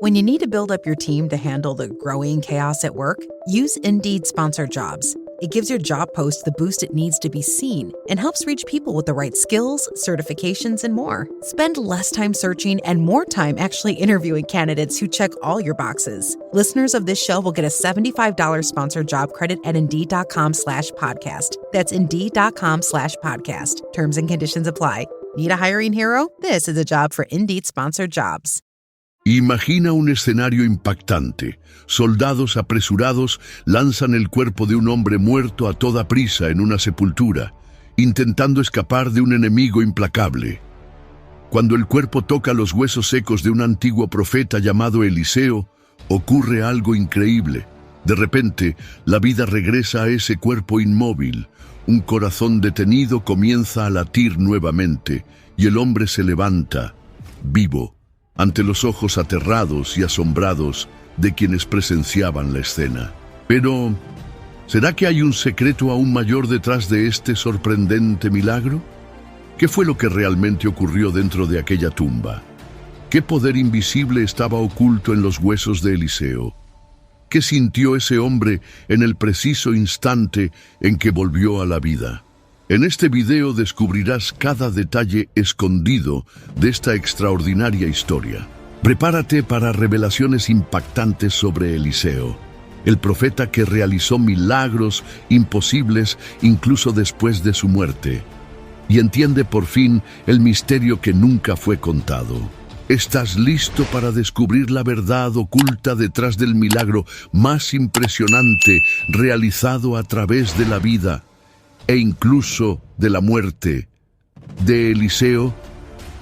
When you need to build up your team to handle the growing chaos at work, use Indeed Sponsored Jobs. It gives your job post the boost it needs to be seen and helps reach people with the right skills, certifications, and more. Spend less time searching and more time actually interviewing candidates who check all your boxes. Listeners of this show will get a $75 sponsored job credit at Indeed.com/podcast. That's Indeed.com/podcast. Terms and conditions apply. Need a hiring hero? This is a job for Indeed Sponsored Jobs. Imagina un escenario impactante. Soldados apresurados lanzan el cuerpo de un hombre muerto a toda prisa en una sepultura, intentando escapar de un enemigo implacable. Cuando el cuerpo toca los huesos secos de un antiguo profeta llamado Eliseo, ocurre algo increíble. De repente, la vida regresa a ese cuerpo inmóvil. Un corazón detenido comienza a latir nuevamente y el hombre se levanta, vivo, ante los ojos aterrados y asombrados de quienes presenciaban la escena. Pero, ¿será que hay un secreto aún mayor detrás de este sorprendente milagro? ¿Qué fue lo que realmente ocurrió dentro de aquella tumba? ¿Qué poder invisible estaba oculto en los huesos de Eliseo? ¿Qué sintió ese hombre en el preciso instante en que volvió a la vida? En este video descubrirás cada detalle escondido de esta extraordinaria historia. Prepárate para revelaciones impactantes sobre Eliseo, el profeta que realizó milagros imposibles incluso después de su muerte. Y entiende por fin el misterio que nunca fue contado. ¿Estás listo para descubrir la verdad oculta detrás del milagro más impresionante realizado a través de la vida e incluso de la muerte de Eliseo?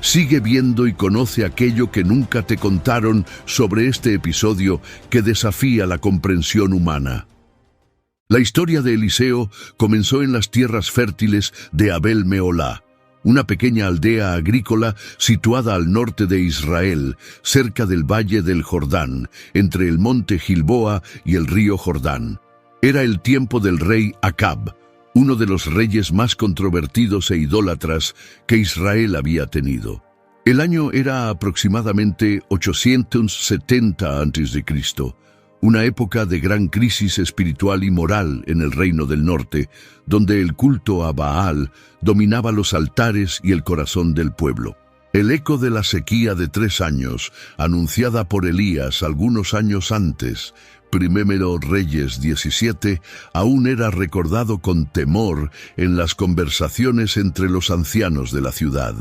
Sigue viendo y conoce aquello que nunca te contaron sobre este episodio que desafía la comprensión humana. La historia de Eliseo comenzó en las tierras fértiles de Abel Meolá, una pequeña aldea agrícola situada al norte de Israel, cerca del valle del Jordán, entre el monte Gilboa y el río Jordán. Era el tiempo del rey Acab, uno de los reyes más controvertidos e idólatras que Israel había tenido. El año era aproximadamente 870 a.C., una época de gran crisis espiritual y moral en el reino del norte, donde el culto a Baal dominaba los altares y el corazón del pueblo. El eco de la sequía de 3 años, anunciada por Elías algunos años antes, Primero Reyes 17, aún era recordado con temor en las conversaciones entre los ancianos de la ciudad.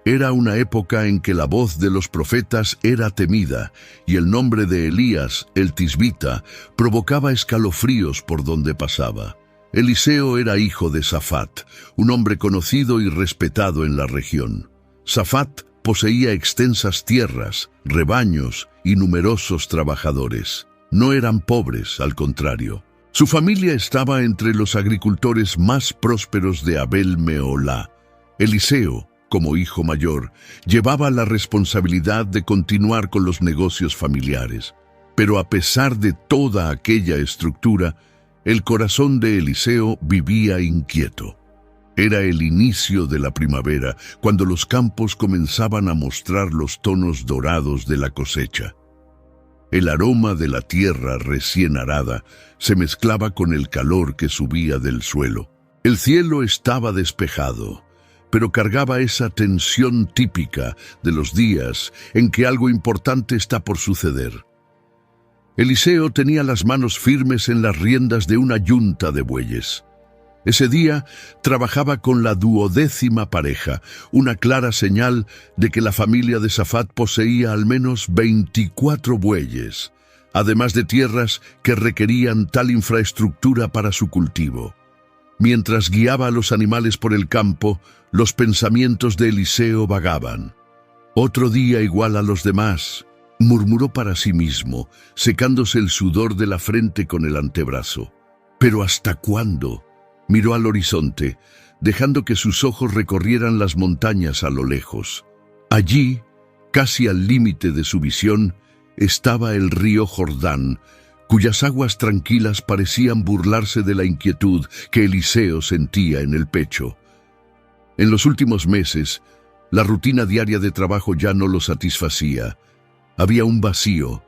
Era una época en que la voz de los profetas era temida y el nombre de Elías, el tisbita, provocaba escalofríos por donde pasaba. Eliseo era hijo de Safat, un hombre conocido y respetado en la región. Safat poseía extensas tierras, rebaños y numerosos trabajadores. No eran pobres, al contrario. Su familia estaba entre los agricultores más prósperos de Abel Meolá. Eliseo, como hijo mayor, llevaba la responsabilidad de continuar con los negocios familiares. Pero a pesar de toda aquella estructura, el corazón de Eliseo vivía inquieto. Era el inicio de la primavera, cuando los campos comenzaban a mostrar los tonos dorados de la cosecha. El aroma de la tierra recién arada se mezclaba con el calor que subía del suelo. El cielo estaba despejado, pero cargaba esa tensión típica de los días en que algo importante está por suceder. Eliseo tenía las manos firmes en las riendas de una yunta de bueyes. Ese día trabajaba con la 12ª pareja, una clara señal de que la familia de Safat poseía al menos 24 bueyes, además de tierras que requerían tal infraestructura para su cultivo. Mientras guiaba a los animales por el campo, los pensamientos de Eliseo vagaban. «Otro día igual a los demás», murmuró para sí mismo, secándose el sudor de la frente con el antebrazo. «¿Pero hasta cuándo?». Miró al horizonte, dejando que sus ojos recorrieran las montañas a lo lejos. Allí, casi al límite de su visión, estaba el río Jordán, cuyas aguas tranquilas parecían burlarse de la inquietud que Eliseo sentía en el pecho. En los últimos meses, la rutina diaria de trabajo ya no lo satisfacía. Había un vacío,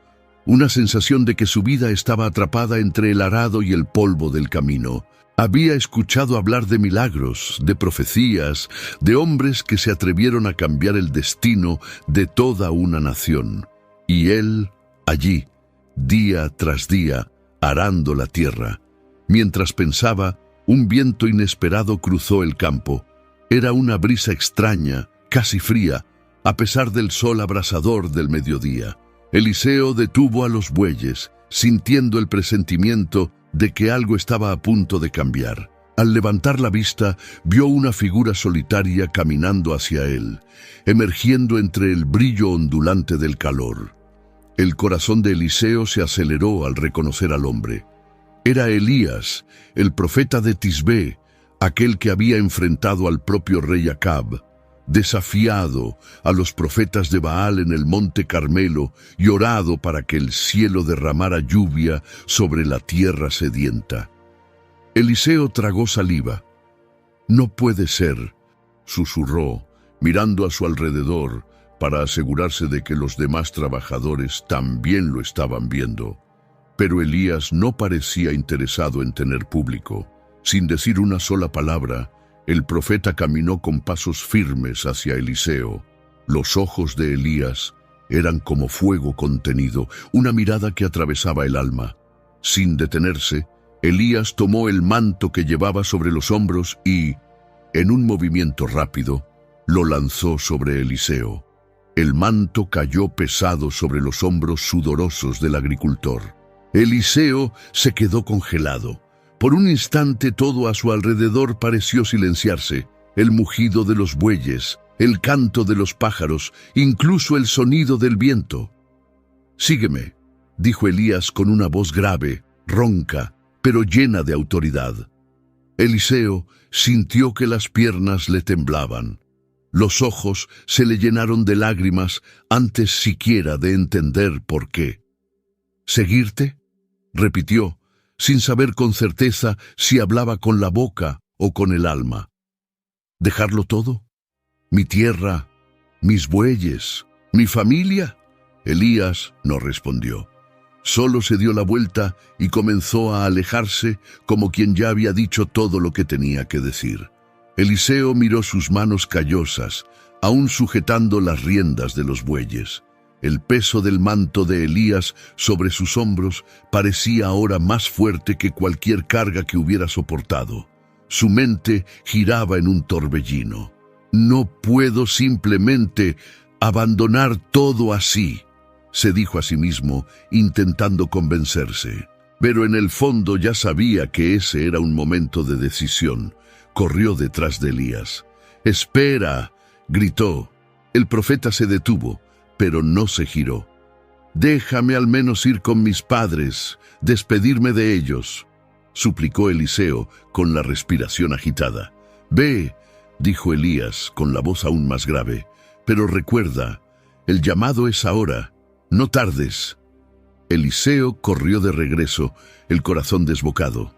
una sensación de que su vida estaba atrapada entre el arado y el polvo del camino. Había escuchado hablar de milagros, de profecías, de hombres que se atrevieron a cambiar el destino de toda una nación. Y él, allí, día tras día, arando la tierra. Mientras pensaba, un viento inesperado cruzó el campo. Era una brisa extraña, casi fría, a pesar del sol abrasador del mediodía. Eliseo detuvo a los bueyes, sintiendo el presentimiento de que algo estaba a punto de cambiar. Al levantar la vista, vio una figura solitaria caminando hacia él, emergiendo entre el brillo ondulante del calor. El corazón de Eliseo se aceleró al reconocer al hombre. Era Elías, el profeta de Tisbé, aquel que había enfrentado al propio rey Acab, desafiado a los profetas de Baal en el monte Carmelo y orado para que el cielo derramara lluvia sobre la tierra sedienta. Eliseo tragó saliva. «No puede ser», susurró, mirando a su alrededor para asegurarse de que los demás trabajadores también lo estaban viendo. Pero Elías no parecía interesado en tener público. Sin decir una sola palabra, el profeta caminó con pasos firmes hacia Eliseo. Los ojos de Elías eran como fuego contenido, una mirada que atravesaba el alma. Sin detenerse, Elías tomó el manto que llevaba sobre los hombros y, en un movimiento rápido, lo lanzó sobre Eliseo. El manto cayó pesado sobre los hombros sudorosos del agricultor. Eliseo se quedó congelado. Por un instante todo a su alrededor pareció silenciarse. El mugido de los bueyes, el canto de los pájaros, incluso el sonido del viento. «Sígueme», dijo Elías con una voz grave, ronca, pero llena de autoridad. Eliseo sintió que las piernas le temblaban. Los ojos se le llenaron de lágrimas antes siquiera de entender por qué. «¿Seguirte?», repitió, sin saber con certeza si hablaba con la boca o con el alma. ¿Dejarlo todo? ¿Mi tierra? ¿Mis bueyes? ¿Mi familia? Elías no respondió. Solo se dio la vuelta y comenzó a alejarse como quien ya había dicho todo lo que tenía que decir. Eliseo miró sus manos callosas, aún sujetando las riendas de los bueyes. El peso del manto de Elías sobre sus hombros parecía ahora más fuerte que cualquier carga que hubiera soportado. Su mente giraba en un torbellino. «No puedo simplemente abandonar todo así», se dijo a sí mismo, intentando convencerse. Pero en el fondo ya sabía que ese era un momento de decisión. Corrió detrás de Elías. «¡Espera!», gritó. El profeta se detuvo, pero no se giró. «Déjame al menos ir con mis padres, despedirme de ellos», suplicó Eliseo con la respiración agitada. «Ve», dijo Elías con la voz aún más grave, «pero recuerda, el llamado es ahora, no tardes». Eliseo corrió de regreso, el corazón desbocado.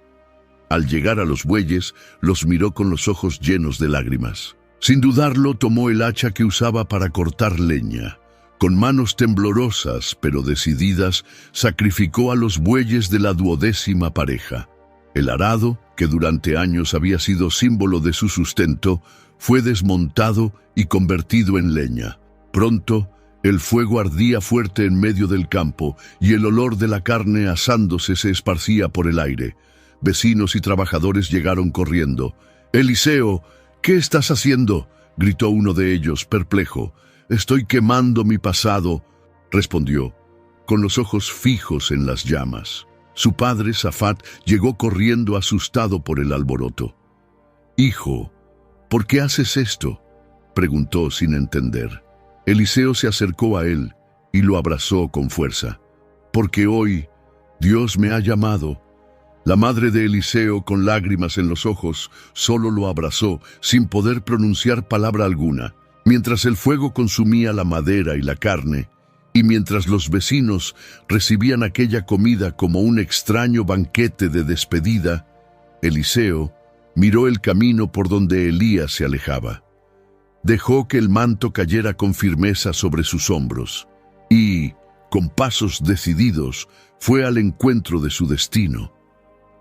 Al llegar a los bueyes, los miró con los ojos llenos de lágrimas. Sin dudarlo, tomó el hacha que usaba para cortar leña. Con manos temblorosas, pero decididas, sacrificó a los bueyes de la 12ª pareja. El arado, que durante años había sido símbolo de su sustento, fue desmontado y convertido en leña. Pronto, el fuego ardía fuerte en medio del campo y el olor de la carne asándose se esparcía por el aire. Vecinos y trabajadores llegaron corriendo. «Eliseo, ¿qué estás haciendo?», gritó uno de ellos, perplejo. «Estoy quemando mi pasado», respondió, con los ojos fijos en las llamas. Su padre, Safat, llegó corriendo asustado por el alboroto. «Hijo, ¿por qué haces esto?», preguntó sin entender. Eliseo se acercó a él y lo abrazó con fuerza. «Porque hoy Dios me ha llamado». La madre de Eliseo, con lágrimas en los ojos, solo lo abrazó, sin poder pronunciar palabra alguna. Mientras el fuego consumía la madera y la carne, y mientras los vecinos recibían aquella comida como un extraño banquete de despedida, Eliseo miró el camino por donde Elías se alejaba. Dejó que el manto cayera con firmeza sobre sus hombros, y, con pasos decididos, fue al encuentro de su destino.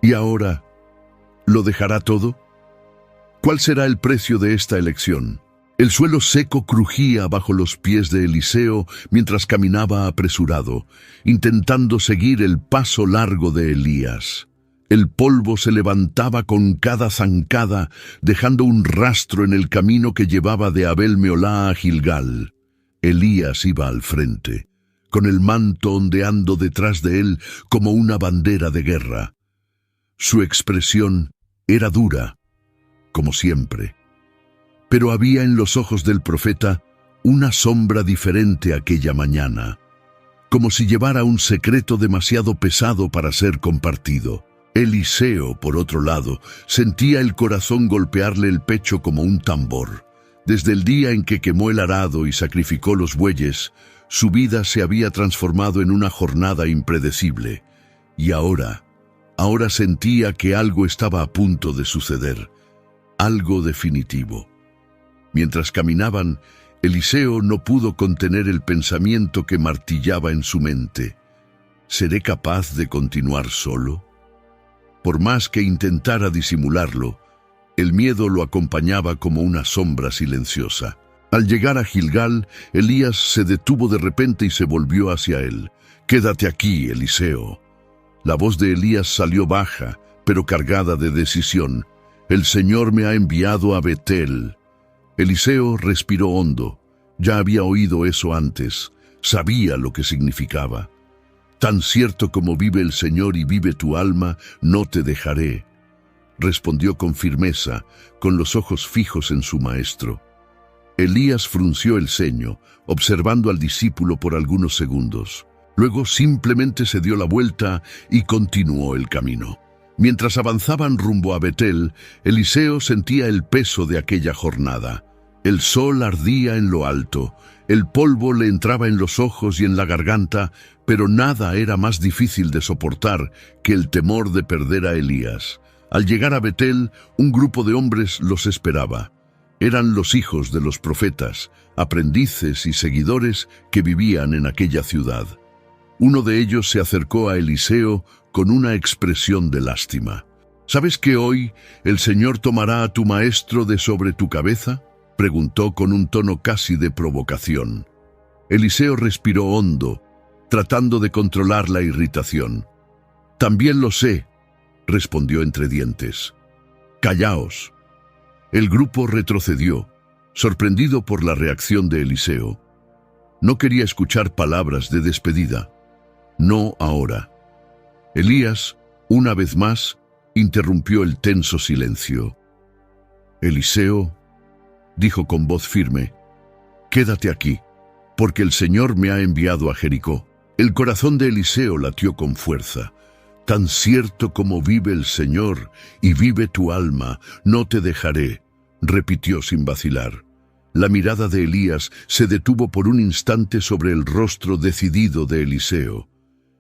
¿Y ahora lo dejará todo? ¿Cuál será el precio de esta elección? El suelo seco crujía bajo los pies de Eliseo mientras caminaba apresurado, intentando seguir el paso largo de Elías. El polvo se levantaba con cada zancada, dejando un rastro en el camino que llevaba de Abel Meolá a Gilgal. Elías iba al frente, con el manto ondeando detrás de él como una bandera de guerra. Su expresión era dura, como siempre. Pero había en los ojos del profeta una sombra diferente aquella mañana, como si llevara un secreto demasiado pesado para ser compartido. Eliseo, por otro lado, sentía el corazón golpearle el pecho como un tambor. Desde el día en que quemó el arado y sacrificó los bueyes, su vida se había transformado en una jornada impredecible. Y ahora sentía que algo estaba a punto de suceder, algo definitivo. Mientras caminaban, Eliseo no pudo contener el pensamiento que martillaba en su mente. ¿Seré capaz de continuar solo? Por más que intentara disimularlo, el miedo lo acompañaba como una sombra silenciosa. Al llegar a Gilgal, Elías se detuvo de repente y se volvió hacia él. «Quédate aquí, Eliseo». La voz de Elías salió baja, pero cargada de decisión. «El Señor me ha enviado a Betel». Eliseo respiró hondo. Ya había oído eso antes. Sabía lo que significaba. «Tan cierto como vive el Señor y vive tu alma, no te dejaré», respondió con firmeza, con los ojos fijos en su maestro. Elías frunció el ceño, observando al discípulo por algunos segundos. Luego simplemente se dio la vuelta y continuó el camino. Mientras avanzaban rumbo a Betel, Eliseo sentía el peso de aquella jornada. El sol ardía en lo alto, el polvo le entraba en los ojos y en la garganta, pero nada era más difícil de soportar que el temor de perder a Elías. Al llegar a Betel, un grupo de hombres los esperaba. Eran los hijos de los profetas, aprendices y seguidores que vivían en aquella ciudad. Uno de ellos se acercó a Eliseo con una expresión de lástima. «¿Sabes que hoy el Señor tomará a tu maestro de sobre tu cabeza?», preguntó con un tono casi de provocación. Eliseo respiró hondo, tratando de controlar la irritación. «También lo sé», respondió entre dientes. «Callaos». El grupo retrocedió, sorprendido por la reacción de Eliseo. No quería escuchar palabras de despedida. No ahora. Elías, una vez más, interrumpió el tenso silencio. «Eliseo», dijo con voz firme, «quédate aquí, porque el Señor me ha enviado a Jericó». El corazón de Eliseo latió con fuerza. «Tan cierto como vive el Señor y vive tu alma, no te dejaré», repitió sin vacilar. La mirada de Elías se detuvo por un instante sobre el rostro decidido de Eliseo.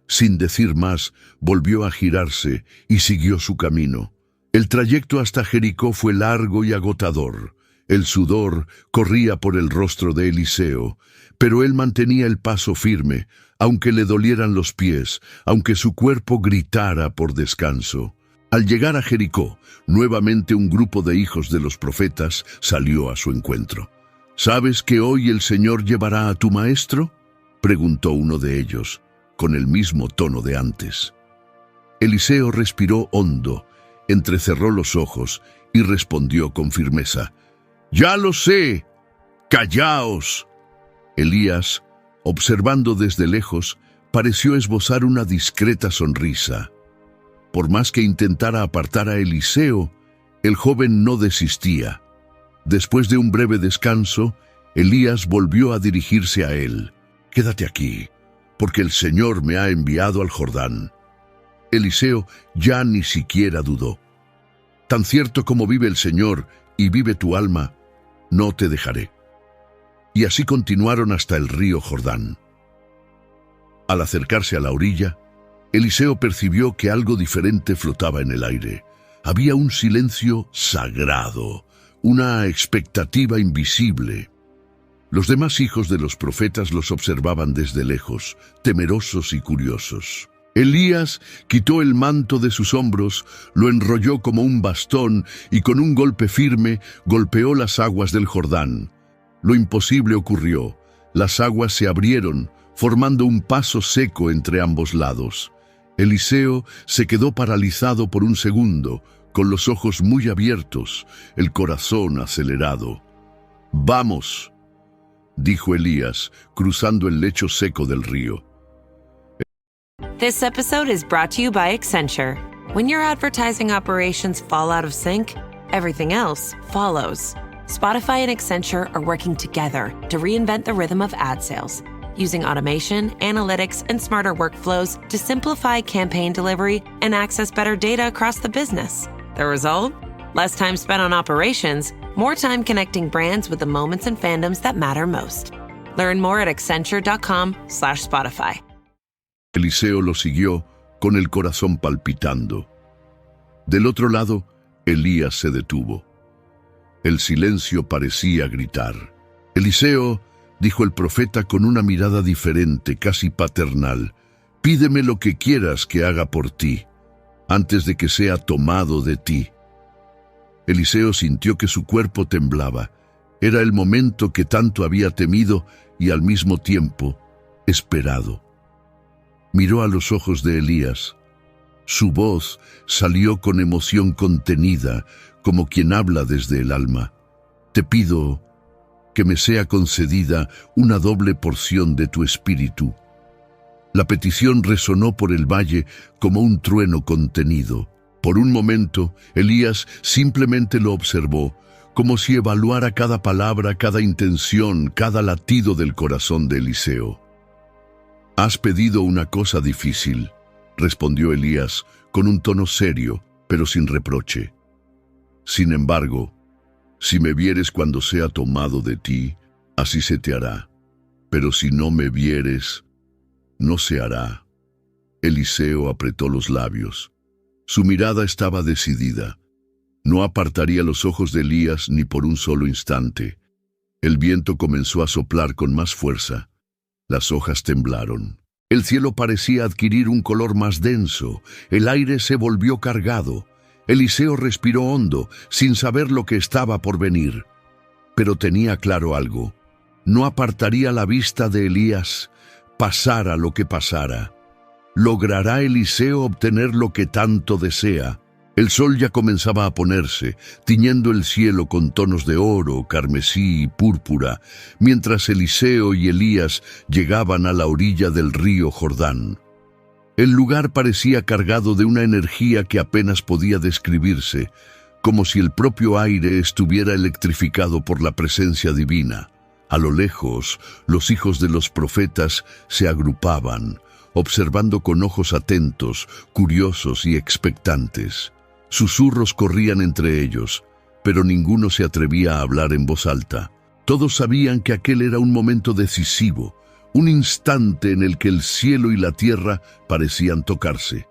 Sin decir más, volvió a girarse y siguió su camino. El trayecto hasta Jericó fue largo y agotador. El sudor corría por el rostro de Eliseo, pero él mantenía el paso firme, aunque le dolieran los pies, aunque su cuerpo gritara por descanso. Al llegar a Jericó, nuevamente un grupo de hijos de los profetas salió a su encuentro. «¿Sabes que hoy el Señor llevará a tu maestro?», preguntó uno de ellos, con el mismo tono de antes. Eliseo respiró hondo, entrecerró los ojos y respondió con firmeza: «Ya lo sé, callaos». Elías, observando desde lejos, pareció esbozar una discreta sonrisa. Por más que intentara apartar a Eliseo, el joven no desistía. Después de un breve descanso, Elías volvió a dirigirse a él. «Quédate aquí, porque el Señor me ha enviado al Jordán». Eliseo ya ni siquiera dudó. «Tan cierto como vive el Señor y vive tu alma, no te dejaré». Y así continuaron hasta el río Jordán. Al acercarse a la orilla, Eliseo percibió que algo diferente flotaba en el aire. Había un silencio sagrado, una expectativa invisible. Los demás hijos de los profetas los observaban desde lejos, temerosos y curiosos. Elías quitó el manto de sus hombros, lo enrolló como un bastón y con un golpe firme golpeó las aguas del Jordán. Lo imposible ocurrió. Las aguas se abrieron, formando un paso seco entre ambos lados. Eliseo se quedó paralizado por un segundo, con los ojos muy abiertos, el corazón acelerado. «Vamos», dijo Elías, cruzando el lecho seco del río. This episode is brought to you by Accenture. When your advertising operations fall out of sync, everything else follows. Spotify and Accenture are working together to reinvent the rhythm of ad sales, using automation, analytics, and smarter workflows to simplify campaign delivery and access better data across the business. The result? Less time spent on operations, more time connecting brands with the moments and fandoms that matter most. Learn more at accenture.com/Spotify. Eliseo lo siguió con el corazón palpitando. Del otro lado, Elías se detuvo. El silencio parecía gritar. «Eliseo», dijo el profeta con una mirada diferente, casi paternal, «pídeme lo que quieras que haga por ti, antes de que sea tomado de ti». Eliseo sintió que su cuerpo temblaba. Era el momento que tanto había temido y al mismo tiempo esperado. Miró a los ojos de Elías. Su voz salió con emoción contenida, como quien habla desde el alma. «Te pido que me sea concedida una doble porción de tu espíritu». La petición resonó por el valle como un trueno contenido. Por un momento, Elías simplemente lo observó, como si evaluara cada palabra, cada intención, cada latido del corazón de Eliseo. «Has pedido una cosa difícil», respondió Elías con un tono serio, pero sin reproche. «Sin embargo, si me vieres cuando sea tomado de ti, así se te hará. Pero si no me vieres, no se hará». Eliseo apretó los labios. Su mirada estaba decidida. No apartaría los ojos de Elías ni por un solo instante. El viento comenzó a soplar con más fuerza. Las hojas temblaron. El cielo parecía adquirir un color más denso. El aire se volvió cargado. Eliseo respiró hondo, sin saber lo que estaba por venir. Pero tenía claro algo. No apartaría la vista de Elías, pasara lo que pasara. ¿Logrará Eliseo obtener lo que tanto desea? El sol ya comenzaba a ponerse, tiñendo el cielo con tonos de oro, carmesí y púrpura, mientras Eliseo y Elías llegaban a la orilla del río Jordán. El lugar parecía cargado de una energía que apenas podía describirse, como si el propio aire estuviera electrificado por la presencia divina. A lo lejos, los hijos de los profetas se agrupaban, observando con ojos atentos, curiosos y expectantes. Susurros corrían entre ellos, pero ninguno se atrevía a hablar en voz alta. Todos sabían que aquel era un momento decisivo, un instante en el que el cielo y la tierra parecían tocarse.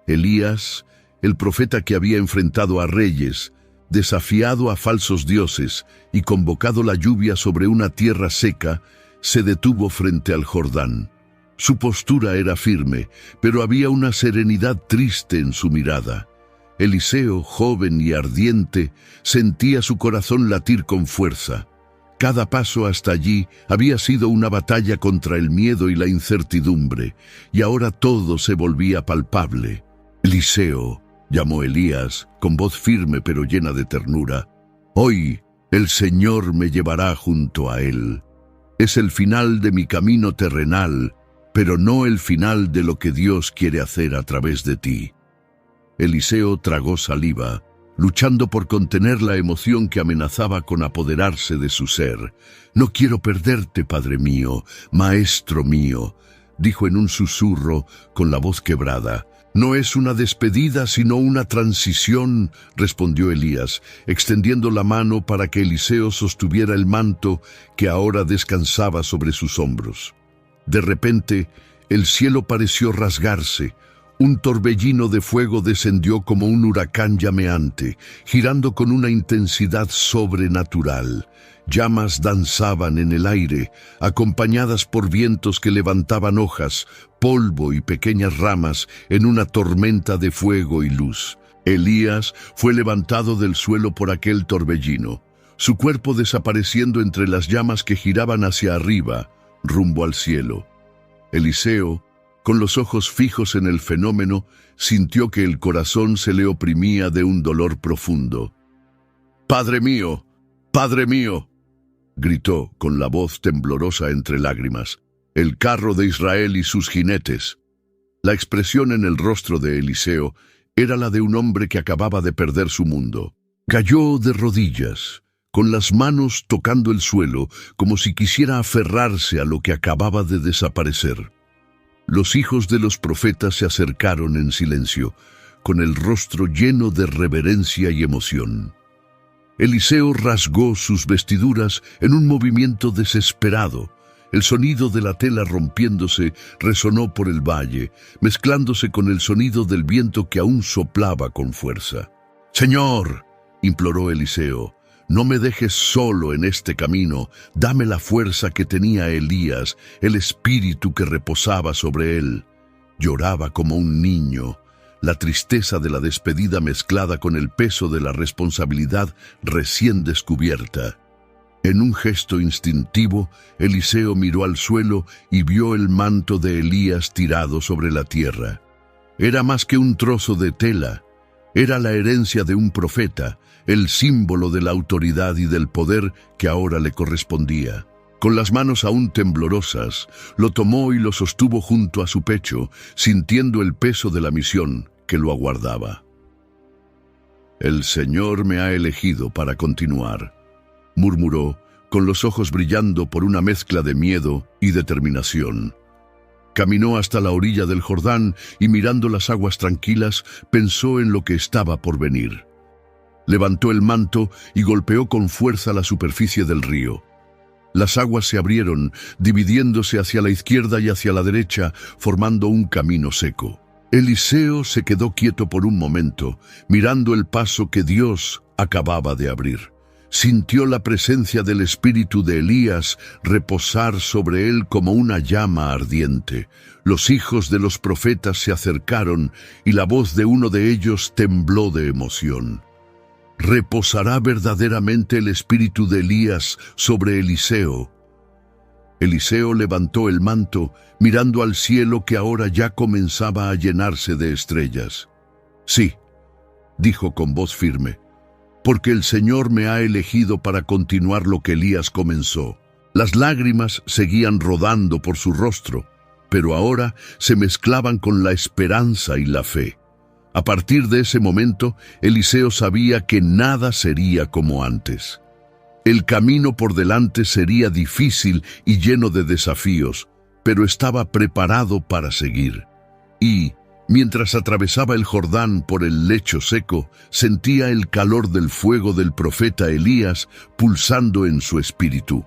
Elías, el profeta que había enfrentado a reyes, desafiado a falsos dioses y convocado la lluvia sobre una tierra seca, se detuvo frente al Jordán. Su postura era firme, pero había una serenidad triste en su mirada. Eliseo, joven y ardiente, sentía su corazón latir con fuerza. Cada paso hasta allí había sido una batalla contra el miedo y la incertidumbre, y ahora todo se volvía palpable. «Eliseo», llamó Elías, con voz firme pero llena de ternura, «hoy el Señor me llevará junto a él. Es el final de mi camino terrenal, pero no el final de lo que Dios quiere hacer a través de ti». Eliseo tragó saliva, luchando por contener la emoción que amenazaba con apoderarse de su ser. «No quiero perderte, Padre mío, Maestro mío», dijo en un susurro con la voz quebrada. «No es una despedida, sino una transición», respondió Elías, extendiendo la mano para que Eliseo sostuviera el manto que ahora descansaba sobre sus hombros. De repente, el cielo pareció rasgarse. Un torbellino de fuego descendió como un huracán llameante, girando con una intensidad sobrenatural. Llamas danzaban en el aire, acompañadas por vientos que levantaban hojas, polvo y pequeñas ramas en una tormenta de fuego y luz. Elías fue levantado del suelo por aquel torbellino, su cuerpo desapareciendo entre las llamas que giraban hacia arriba, rumbo al cielo. Eliseo, con los ojos fijos en el fenómeno, sintió que el corazón se le oprimía de un dolor profundo. «¡Padre mío! ¡Padre mío!», gritó con la voz temblorosa entre lágrimas. «¡El carro de Israel y sus jinetes!». La expresión en el rostro de Eliseo era la de un hombre que acababa de perder su mundo. Cayó de rodillas, con las manos tocando el suelo, como si quisiera aferrarse a lo que acababa de desaparecer. Los hijos de los profetas se acercaron en silencio, con el rostro lleno de reverencia y emoción. Eliseo rasgó sus vestiduras en un movimiento desesperado. El sonido de la tela rompiéndose resonó por el valle, mezclándose con el sonido del viento que aún soplaba con fuerza. «Señor», imploró Eliseo, «no me dejes solo en este camino, dame la fuerza que tenía Elías, el espíritu que reposaba sobre él». Lloraba como un niño, la tristeza de la despedida mezclada con el peso de la responsabilidad recién descubierta. En un gesto instintivo, Eliseo miró al suelo y vio el manto de Elías tirado sobre la tierra. Era más que un trozo de tela, era la herencia de un profeta, el símbolo de la autoridad y del poder que ahora le correspondía. Con las manos aún temblorosas, lo tomó y lo sostuvo junto a su pecho, sintiendo el peso de la misión que lo aguardaba. «El Señor me ha elegido para continuar», murmuró, con los ojos brillando por una mezcla de miedo y determinación. Caminó hasta la orilla del Jordán y mirando las aguas tranquilas, pensó en lo que estaba por venir. Levantó el manto y golpeó con fuerza la superficie del río. Las aguas se abrieron, dividiéndose hacia la izquierda y hacia la derecha, formando un camino seco. Eliseo se quedó quieto por un momento, mirando el paso que Dios acababa de abrir. Sintió la presencia del espíritu de Elías reposar sobre él como una llama ardiente. Los hijos de los profetas se acercaron y la voz de uno de ellos tembló de emoción. ¿Reposará verdaderamente el espíritu de Elías sobre Eliseo? Eliseo levantó el manto, mirando al cielo que ahora ya comenzaba a llenarse de estrellas. «Sí», dijo con voz firme, «porque el Señor me ha elegido para continuar lo que Elías comenzó». Las lágrimas seguían rodando por su rostro, pero ahora se mezclaban con la esperanza y la fe. A partir de ese momento, Eliseo sabía que nada sería como antes. El camino por delante sería difícil y lleno de desafíos, pero estaba preparado para seguir. Y, mientras atravesaba el Jordán por el lecho seco, sentía el calor del fuego del profeta Elías pulsando en su espíritu.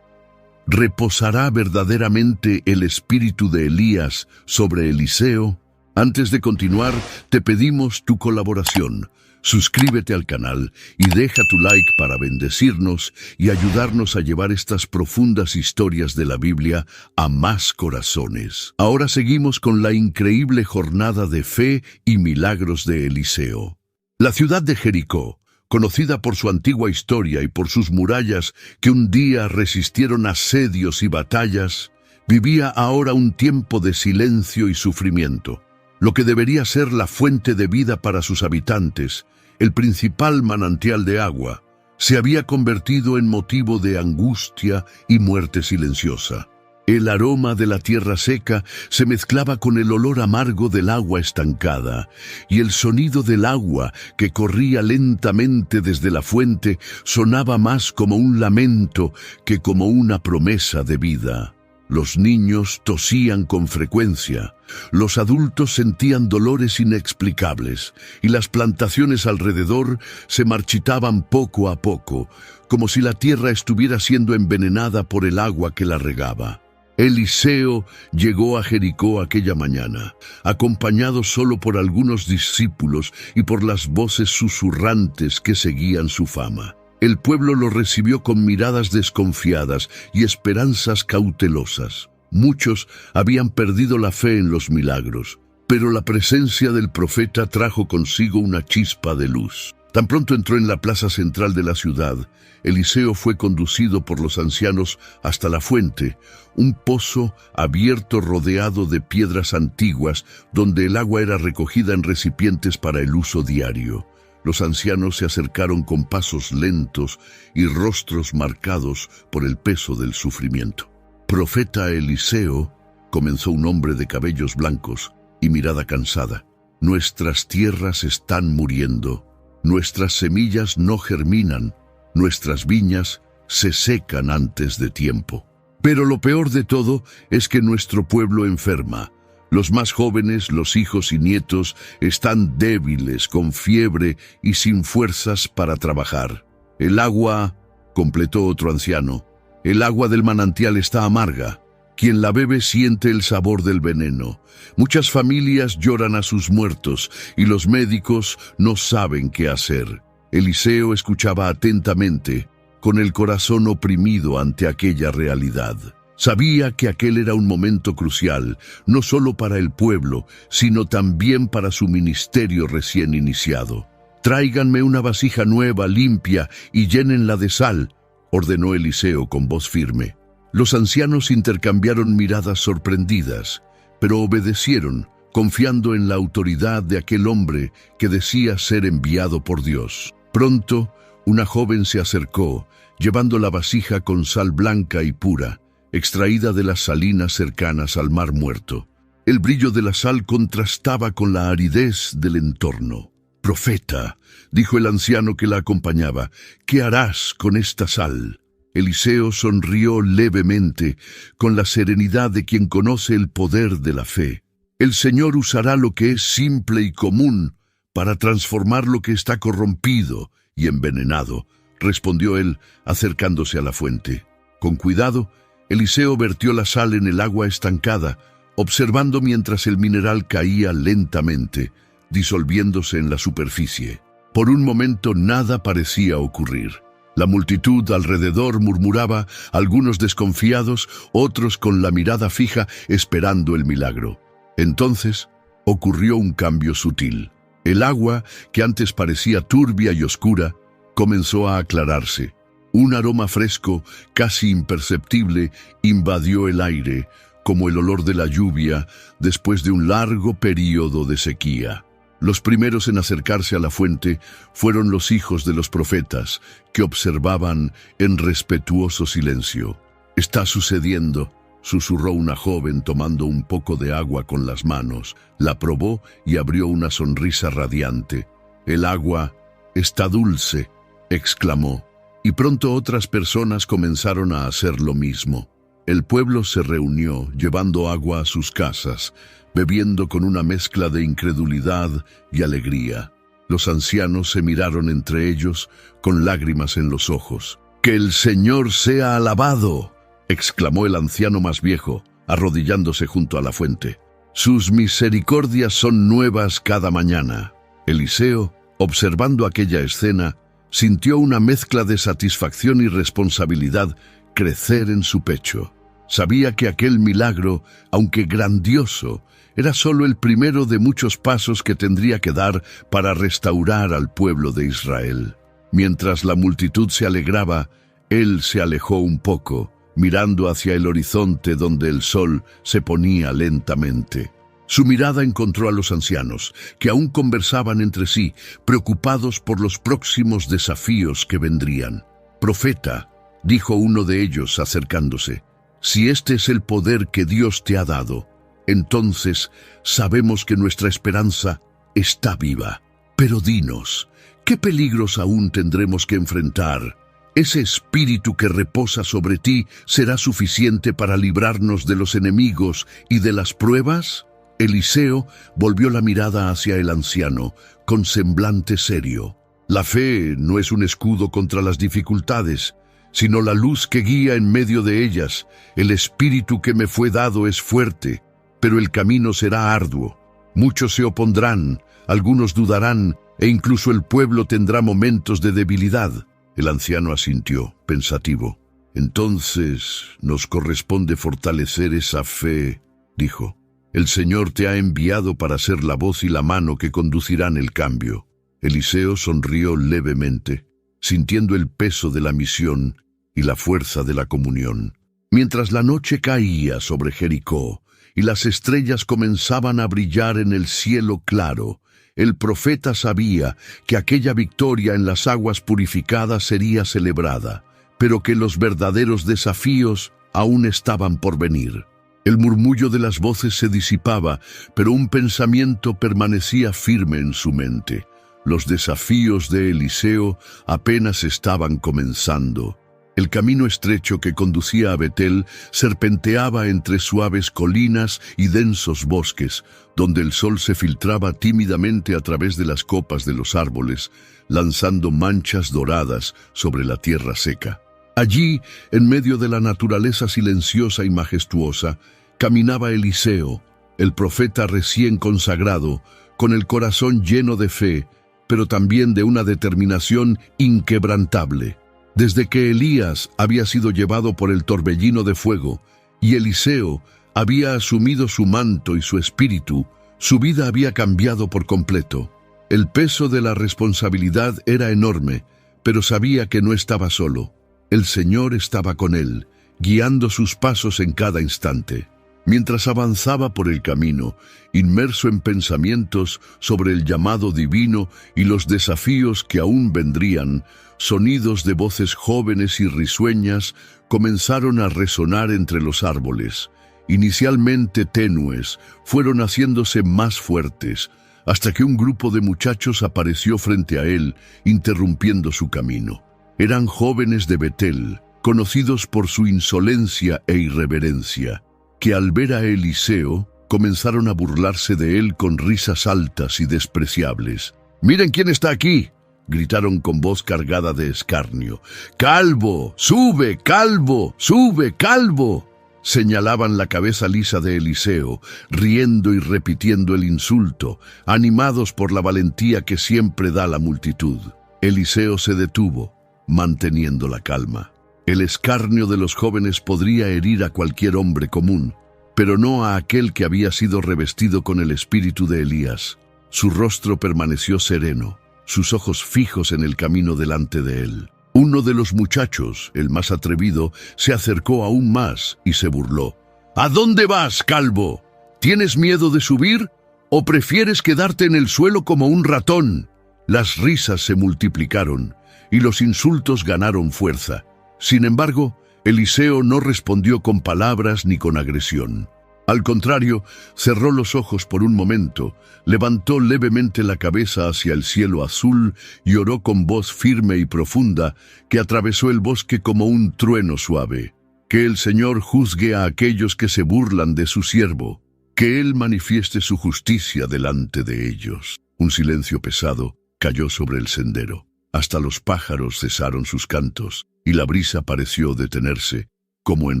¿Reposará verdaderamente el espíritu de Elías sobre Eliseo? Antes de continuar, te pedimos tu colaboración. Suscríbete al canal y deja tu like para bendecirnos y ayudarnos a llevar estas profundas historias de la Biblia a más corazones. Ahora seguimos con la increíble jornada de fe y milagros de Eliseo. La ciudad de Jericó, conocida por su antigua historia y por sus murallas que un día resistieron asedios y batallas, vivía ahora un tiempo de silencio y sufrimiento. Lo que debería ser la fuente de vida para sus habitantes, el principal manantial de agua, se había convertido en motivo de angustia y muerte silenciosa. El aroma de la tierra seca se mezclaba con el olor amargo del agua estancada, y el sonido del agua que corría lentamente desde la fuente sonaba más como un lamento que como una promesa de vida. Los niños tosían con frecuencia, los adultos sentían dolores inexplicables y las plantaciones alrededor se marchitaban poco a poco, como si la tierra estuviera siendo envenenada por el agua que la regaba. Eliseo llegó a Jericó aquella mañana, acompañado solo por algunos discípulos y por las voces susurrantes que seguían su fama. El pueblo lo recibió con miradas desconfiadas y esperanzas cautelosas. Muchos habían perdido la fe en los milagros, pero la presencia del profeta trajo consigo una chispa de luz. Tan pronto entró en la plaza central de la ciudad, Eliseo fue conducido por los ancianos hasta la fuente, un pozo abierto rodeado de piedras antiguas, donde el agua era recogida en recipientes para el uso diario. Los ancianos se acercaron con pasos lentos y rostros marcados por el peso del sufrimiento. «Profeta Eliseo», comenzó un hombre de cabellos blancos y mirada cansada, «nuestras tierras están muriendo, nuestras semillas no germinan, nuestras viñas se secan antes de tiempo. Pero lo peor de todo es que nuestro pueblo enferma. Los más jóvenes, los hijos y nietos, están débiles, con fiebre y sin fuerzas para trabajar. El agua», completó otro anciano, «el agua del manantial está amarga. Quien la bebe siente el sabor del veneno. Muchas familias lloran a sus muertos y los médicos no saben qué hacer». Eliseo escuchaba atentamente, con el corazón oprimido ante aquella realidad. Sabía que aquel era un momento crucial, no solo para el pueblo, sino también para su ministerio recién iniciado. «Tráiganme una vasija nueva, limpia, y llénenla de sal», ordenó Eliseo con voz firme. Los ancianos intercambiaron miradas sorprendidas, pero obedecieron, confiando en la autoridad de aquel hombre que decía ser enviado por Dios. Pronto, una joven se acercó, llevando la vasija con sal blanca y pura, extraída de las salinas cercanas al Mar Muerto. El brillo de la sal contrastaba con la aridez del entorno. «Profeta», dijo el anciano que la acompañaba, «¿qué harás con esta sal?». Eliseo sonrió levemente, con la serenidad de quien conoce el poder de la fe. «El Señor usará lo que es simple y común para transformar lo que está corrompido y envenenado», respondió él, acercándose a la fuente. Con cuidado, Eliseo vertió la sal en el agua estancada, observando mientras el mineral caía lentamente, disolviéndose en la superficie. Por un momento nada parecía ocurrir. La multitud alrededor murmuraba, algunos desconfiados, otros con la mirada fija esperando el milagro. Entonces ocurrió un cambio sutil. El agua, que antes parecía turbia y oscura, comenzó a aclararse. Un aroma fresco, casi imperceptible, invadió el aire, como el olor de la lluvia después de un largo período de sequía. Los primeros en acercarse a la fuente fueron los hijos de los profetas, que observaban en respetuoso silencio. «Está sucediendo», susurró una joven tomando un poco de agua con las manos. La probó y abrió una sonrisa radiante. «El agua está dulce», exclamó, y pronto otras personas comenzaron a hacer lo mismo. El pueblo se reunió, llevando agua a sus casas, bebiendo con una mezcla de incredulidad y alegría. Los ancianos se miraron entre ellos con lágrimas en los ojos. «¡Que el Señor sea alabado!», exclamó el anciano más viejo, arrodillándose junto a la fuente. «Sus misericordias son nuevas cada mañana». Eliseo, observando aquella escena, sintió una mezcla de satisfacción y responsabilidad crecer en su pecho. Sabía que aquel milagro, aunque grandioso, era solo el primero de muchos pasos que tendría que dar para restaurar al pueblo de Israel. Mientras la multitud se alegraba, él se alejó un poco, mirando hacia el horizonte donde el sol se ponía lentamente. Su mirada encontró a los ancianos, que aún conversaban entre sí, preocupados por los próximos desafíos que vendrían. «Profeta», dijo uno de ellos acercándose, «si este es el poder que Dios te ha dado, entonces sabemos que nuestra esperanza está viva. Pero dinos, ¿qué peligros aún tendremos que enfrentar? ¿Ese espíritu que reposa sobre ti será suficiente para librarnos de los enemigos y de las pruebas?» Eliseo volvió la mirada hacia el anciano, con semblante serio. «La fe no es un escudo contra las dificultades, sino la luz que guía en medio de ellas. El espíritu que me fue dado es fuerte, pero el camino será arduo. Muchos se opondrán, algunos dudarán, e incluso el pueblo tendrá momentos de debilidad. El anciano asintió, pensativo. Entonces nos corresponde fortalecer esa fe, dijo. El Señor te ha enviado para ser la voz y la mano que conducirán el cambio. Eliseo sonrió levemente, sintiendo el peso de la misión y la fuerza de la comunión. Mientras la noche caía sobre Jericó y las estrellas comenzaban a brillar en el cielo claro, el profeta sabía que aquella victoria en las aguas purificadas sería celebrada, pero que los verdaderos desafíos aún estaban por venir. El murmullo de las voces se disipaba, pero un pensamiento permanecía firme en su mente. Los desafíos de Eliseo apenas estaban comenzando. El camino estrecho que conducía a Betel serpenteaba entre suaves colinas y densos bosques, donde el sol se filtraba tímidamente a través de las copas de los árboles, lanzando manchas doradas sobre la tierra seca. Allí, en medio de la naturaleza silenciosa y majestuosa, caminaba Eliseo, el profeta recién consagrado, con el corazón lleno de fe, pero también de una determinación inquebrantable. Desde que Elías había sido llevado por el torbellino de fuego y Eliseo había asumido su manto y su espíritu, su vida había cambiado por completo. El peso de la responsabilidad era enorme, pero sabía que no estaba solo. El Señor estaba con él, guiando sus pasos en cada instante. Mientras avanzaba por el camino, inmerso en pensamientos sobre el llamado divino y los desafíos que aún vendrían, sonidos de voces jóvenes y risueñas comenzaron a resonar entre los árboles. Inicialmente tenues, fueron haciéndose más fuertes, hasta que un grupo de muchachos apareció frente a él, interrumpiendo su camino. Eran jóvenes de Betel, conocidos por su insolencia e irreverencia, que al ver a Eliseo comenzaron a burlarse de él con risas altas y despreciables. «¡Miren quién está aquí!», gritaron con voz cargada de escarnio. «¡Calvo! ¡Sube, calvo! ¡Sube, calvo!». Señalaban la cabeza lisa de Eliseo, riendo y repitiendo el insulto, animados por la valentía que siempre da la multitud. Eliseo se detuvo, manteniendo la calma. El escarnio de los jóvenes podría herir a cualquier hombre común, pero no a aquel que había sido revestido con el espíritu de Elías. Su rostro permaneció sereno, sus ojos fijos en el camino delante de él. Uno de los muchachos, el más atrevido, se acercó aún más y se burló. «¿A dónde vas, calvo? ¿Tienes miedo de subir o prefieres quedarte en el suelo como un ratón?». Las risas se multiplicaron y los insultos ganaron fuerza. Sin embargo, Eliseo no respondió con palabras ni con agresión. Al contrario, cerró los ojos por un momento, levantó levemente la cabeza hacia el cielo azul y oró con voz firme y profunda que atravesó el bosque como un trueno suave. Que el Señor juzgue a aquellos que se burlan de su siervo, que Él manifieste su justicia delante de ellos. Un silencio pesado cayó sobre el sendero. Hasta los pájaros cesaron sus cantos y la brisa pareció detenerse, como en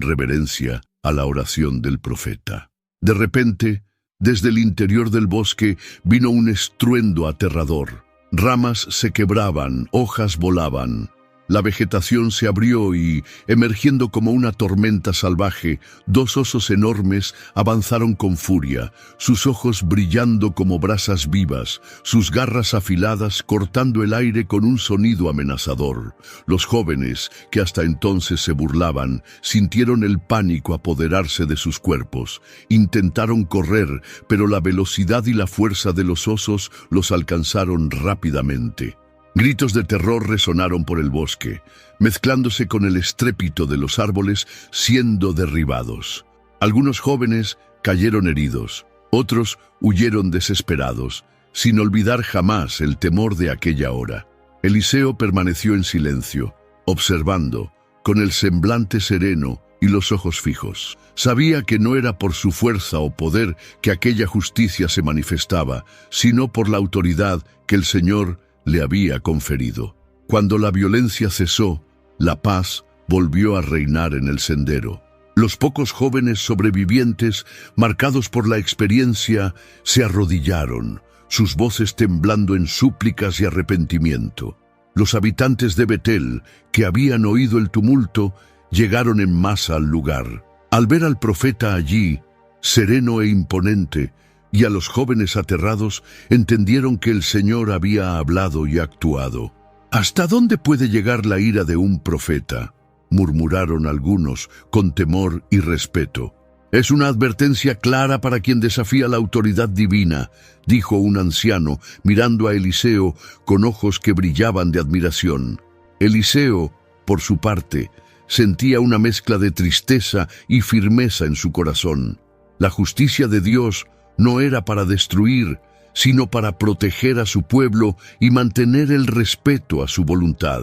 reverencia a la oración del profeta. De repente, desde el interior del bosque vino un estruendo aterrador. Ramas se quebraban, hojas volaban. La vegetación se abrió y, emergiendo como una tormenta salvaje, dos osos enormes avanzaron con furia, sus ojos brillando como brasas vivas, sus garras afiladas cortando el aire con un sonido amenazador. Los jóvenes, que hasta entonces se burlaban, sintieron el pánico apoderarse de sus cuerpos. Intentaron correr, pero la velocidad y la fuerza de los osos los alcanzaron rápidamente. Gritos de terror resonaron por el bosque, mezclándose con el estrépito de los árboles siendo derribados. Algunos jóvenes cayeron heridos, otros huyeron desesperados, sin olvidar jamás el temor de aquella hora. Eliseo permaneció en silencio, observando, con el semblante sereno y los ojos fijos. Sabía que no era por su fuerza o poder que aquella justicia se manifestaba, sino por la autoridad que el Señor le había conferido. Cuando la violencia cesó, la paz volvió a reinar en el sendero. Los pocos jóvenes sobrevivientes, marcados por la experiencia, se arrodillaron, sus voces temblando en súplicas y arrepentimiento. Los habitantes de Betel, que habían oído el tumulto, llegaron en masa al lugar. Al ver al profeta allí, sereno e imponente, y a los jóvenes aterrados, entendieron que el Señor había hablado y actuado. ¿Hasta dónde puede llegar la ira de un profeta?, murmuraron algunos con temor y respeto. Es una advertencia clara para quien desafía la autoridad divina, dijo un anciano, mirando a Eliseo con ojos que brillaban de admiración. Eliseo, por su parte, sentía una mezcla de tristeza y firmeza en su corazón. La justicia de Dios no era para destruir, sino para proteger a su pueblo y mantener el respeto a su voluntad.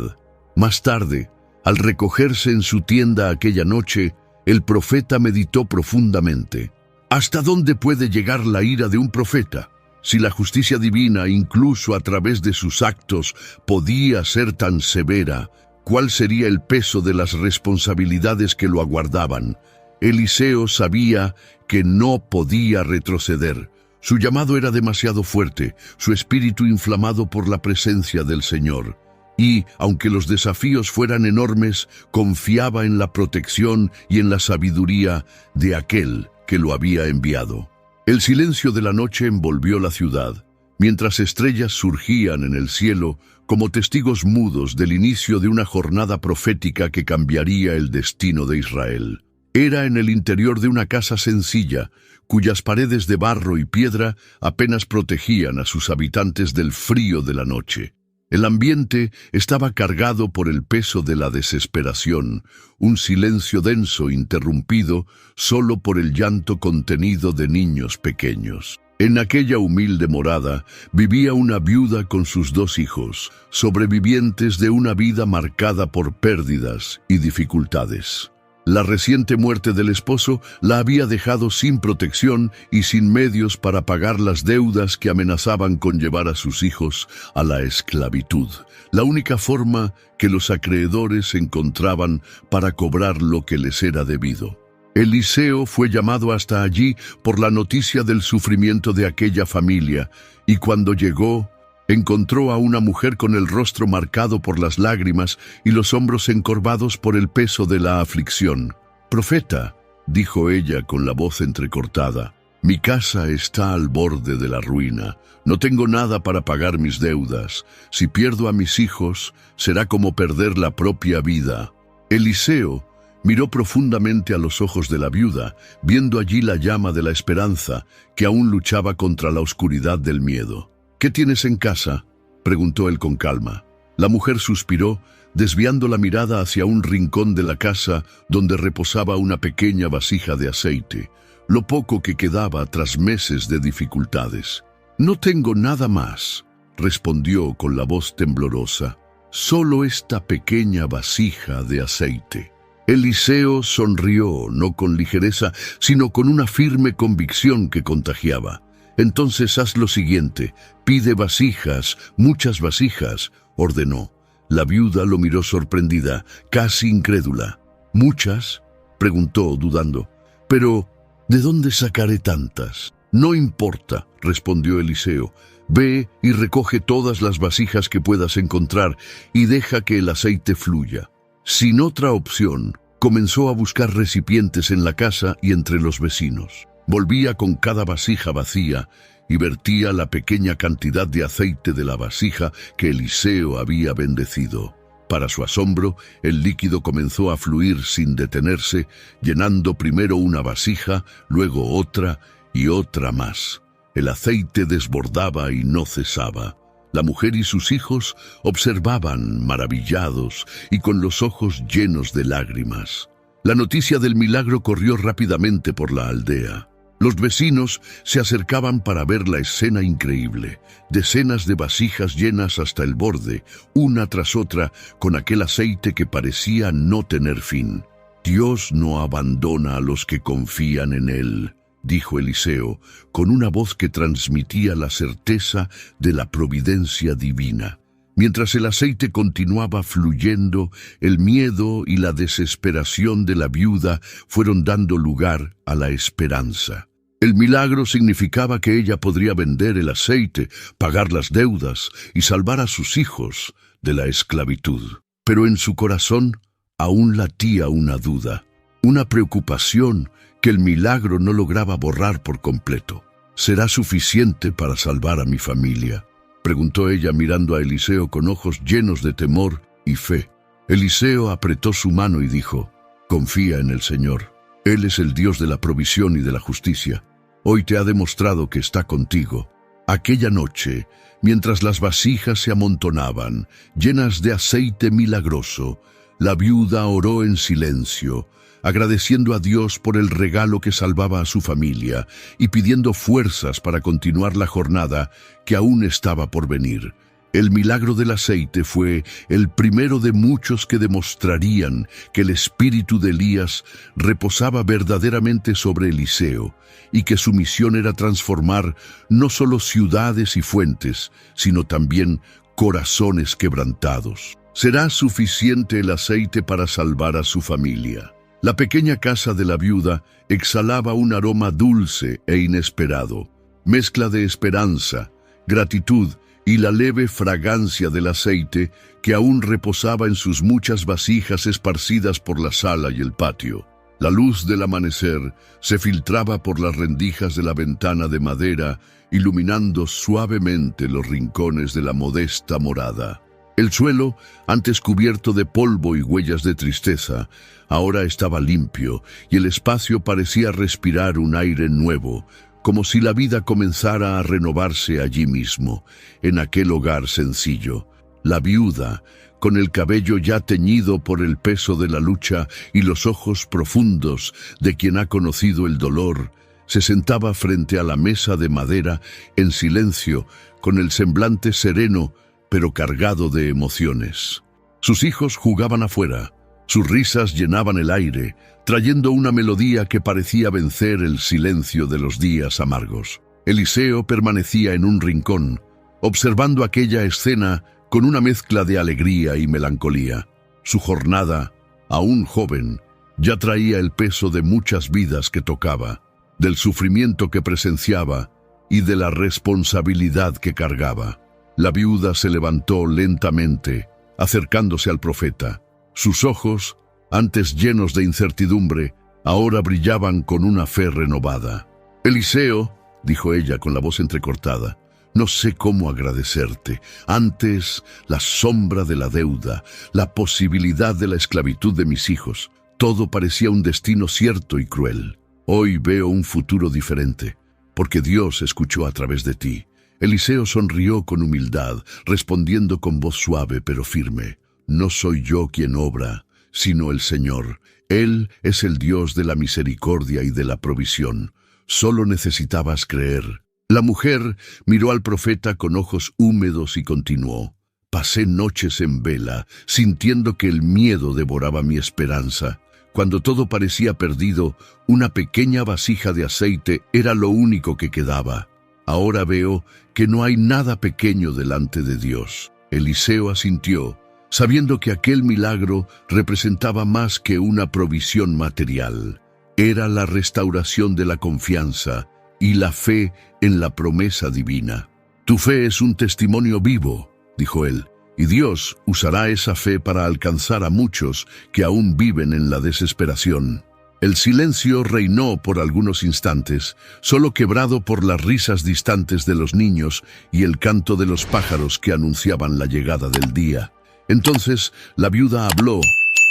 Más tarde, al recogerse en su tienda aquella noche, el profeta meditó profundamente. ¿Hasta dónde puede llegar la ira de un profeta? Si la justicia divina, incluso a través de sus actos, podía ser tan severa, ¿cuál sería el peso de las responsabilidades que lo aguardaban? Eliseo sabía que no podía retroceder. Su llamado era demasiado fuerte, su espíritu inflamado por la presencia del Señor. Y, aunque los desafíos fueran enormes, confiaba en la protección y en la sabiduría de aquel que lo había enviado. El silencio de la noche envolvió la ciudad, mientras estrellas surgían en el cielo como testigos mudos del inicio de una jornada profética que cambiaría el destino de Israel. Era en el interior de una casa sencilla, cuyas paredes de barro y piedra apenas protegían a sus habitantes del frío de la noche. El ambiente estaba cargado por el peso de la desesperación, un silencio denso interrumpido solo por el llanto contenido de niños pequeños. En aquella humilde morada vivía una viuda con sus 2 hijos, sobrevivientes de una vida marcada por pérdidas y dificultades. La reciente muerte del esposo la había dejado sin protección y sin medios para pagar las deudas que amenazaban con llevar a sus hijos a la esclavitud, la única forma que los acreedores encontraban para cobrar lo que les era debido. Eliseo fue llamado hasta allí por la noticia del sufrimiento de aquella familia, y cuando llegó, encontró a una mujer con el rostro marcado por las lágrimas y los hombros encorvados por el peso de la aflicción. «Profeta», dijo ella con la voz entrecortada, «mi casa está al borde de la ruina. No tengo nada para pagar mis deudas. Si pierdo a mis hijos, será como perder la propia vida». Eliseo miró profundamente a los ojos de la viuda, viendo allí la llama de la esperanza que aún luchaba contra la oscuridad del miedo. «¿Qué tienes en casa?», preguntó él con calma. La mujer suspiró, desviando la mirada hacia un rincón de la casa donde reposaba una pequeña vasija de aceite, lo poco que quedaba tras meses de dificultades. «No tengo nada más», respondió con la voz temblorosa, «solo esta pequeña vasija de aceite». Eliseo sonrió, no con ligereza, sino con una firme convicción que contagiaba. «Entonces haz lo siguiente, pide vasijas, muchas vasijas», ordenó. La viuda lo miró sorprendida, casi incrédula. «¿Muchas?», preguntó, dudando. «Pero, ¿de dónde sacaré tantas?». «No importa», respondió Eliseo. «Ve y recoge todas las vasijas que puedas encontrar y deja que el aceite fluya». Sin otra opción, comenzó a buscar recipientes en la casa y entre los vecinos. Volvía con cada vasija vacía y vertía la pequeña cantidad de aceite de la vasija que Eliseo había bendecido. Para su asombro, el líquido comenzó a fluir sin detenerse, llenando primero una vasija, luego otra y otra más. El aceite desbordaba y no cesaba. La mujer y sus hijos observaban, maravillados y con los ojos llenos de lágrimas. La noticia del milagro corrió rápidamente por la aldea. Los vecinos se acercaban para ver la escena increíble. Decenas de vasijas llenas hasta el borde, una tras otra, con aquel aceite que parecía no tener fin. «Dios no abandona a los que confían en Él», dijo Eliseo, con una voz que transmitía la certeza de la providencia divina. Mientras el aceite continuaba fluyendo, el miedo y la desesperación de la viuda fueron dando lugar a la esperanza. El milagro significaba que ella podría vender el aceite, pagar las deudas y salvar a sus hijos de la esclavitud. Pero en su corazón aún latía una duda, una preocupación que el milagro no lograba borrar por completo. ¿Será suficiente para salvar a mi familia?, preguntó ella mirando a Eliseo con ojos llenos de temor y fe. Eliseo apretó su mano y dijo: «Confía en el Señor. Él es el Dios de la provisión y de la justicia. Hoy te ha demostrado que está contigo». Aquella noche, mientras las vasijas se amontonaban, llenas de aceite milagroso, la viuda oró en silencio, agradeciendo a Dios por el regalo que salvaba a su familia y pidiendo fuerzas para continuar la jornada que aún estaba por venir. El milagro del aceite fue el primero de muchos que demostrarían que el espíritu de Elías reposaba verdaderamente sobre Eliseo y que su misión era transformar no solo ciudades y fuentes, sino también corazones quebrantados. ¿Será suficiente el aceite para salvar a su familia? La pequeña casa de la viuda exhalaba un aroma dulce e inesperado, mezcla de esperanza, gratitud y la leve fragancia del aceite que aún reposaba en sus muchas vasijas esparcidas por la sala y el patio. La luz del amanecer se filtraba por las rendijas de la ventana de madera, iluminando suavemente los rincones de la modesta morada. El suelo, antes cubierto de polvo y huellas de tristeza, ahora estaba limpio y el espacio parecía respirar un aire nuevo, como si la vida comenzara a renovarse allí mismo, en aquel hogar sencillo. La viuda, con el cabello ya teñido por el peso de la lucha y los ojos profundos de quien ha conocido el dolor, se sentaba frente a la mesa de madera en silencio, con el semblante sereno pero cargado de emociones. Sus hijos jugaban afuera, sus risas llenaban el aire, trayendo una melodía que parecía vencer el silencio de los días amargos. Eliseo permanecía en un rincón, observando aquella escena con una mezcla de alegría y melancolía. Su jornada, aún joven, ya traía el peso de muchas vidas que tocaba, del sufrimiento que presenciaba y de la responsabilidad que cargaba. La viuda se levantó lentamente, acercándose al profeta. Sus ojos, antes llenos de incertidumbre, ahora brillaban con una fe renovada. «Eliseo», dijo ella con la voz entrecortada, «no sé cómo agradecerte. Antes, la sombra de la deuda, la posibilidad de la esclavitud de mis hijos, todo parecía un destino cierto y cruel. Hoy veo un futuro diferente, porque Dios escuchó a través de ti». Eliseo sonrió con humildad, respondiendo con voz suave pero firme: «No soy yo quien obra, sino el Señor. Él es el Dios de la misericordia y de la provisión. Solo necesitabas creer». La mujer miró al profeta con ojos húmedos y continuó: «Pasé noches en vela, sintiendo que el miedo devoraba mi esperanza. Cuando todo parecía perdido, una pequeña vasija de aceite era lo único que quedaba. Ahora veo que no hay nada pequeño delante de Dios». Eliseo asintió, sabiendo que aquel milagro representaba más que una provisión material. Era la restauración de la confianza y la fe en la promesa divina. «Tu fe es un testimonio vivo», dijo él, «y Dios usará esa fe para alcanzar a muchos que aún viven en la desesperación». El silencio reinó por algunos instantes, solo quebrado por las risas distantes de los niños y el canto de los pájaros que anunciaban la llegada del día. Entonces la viuda habló,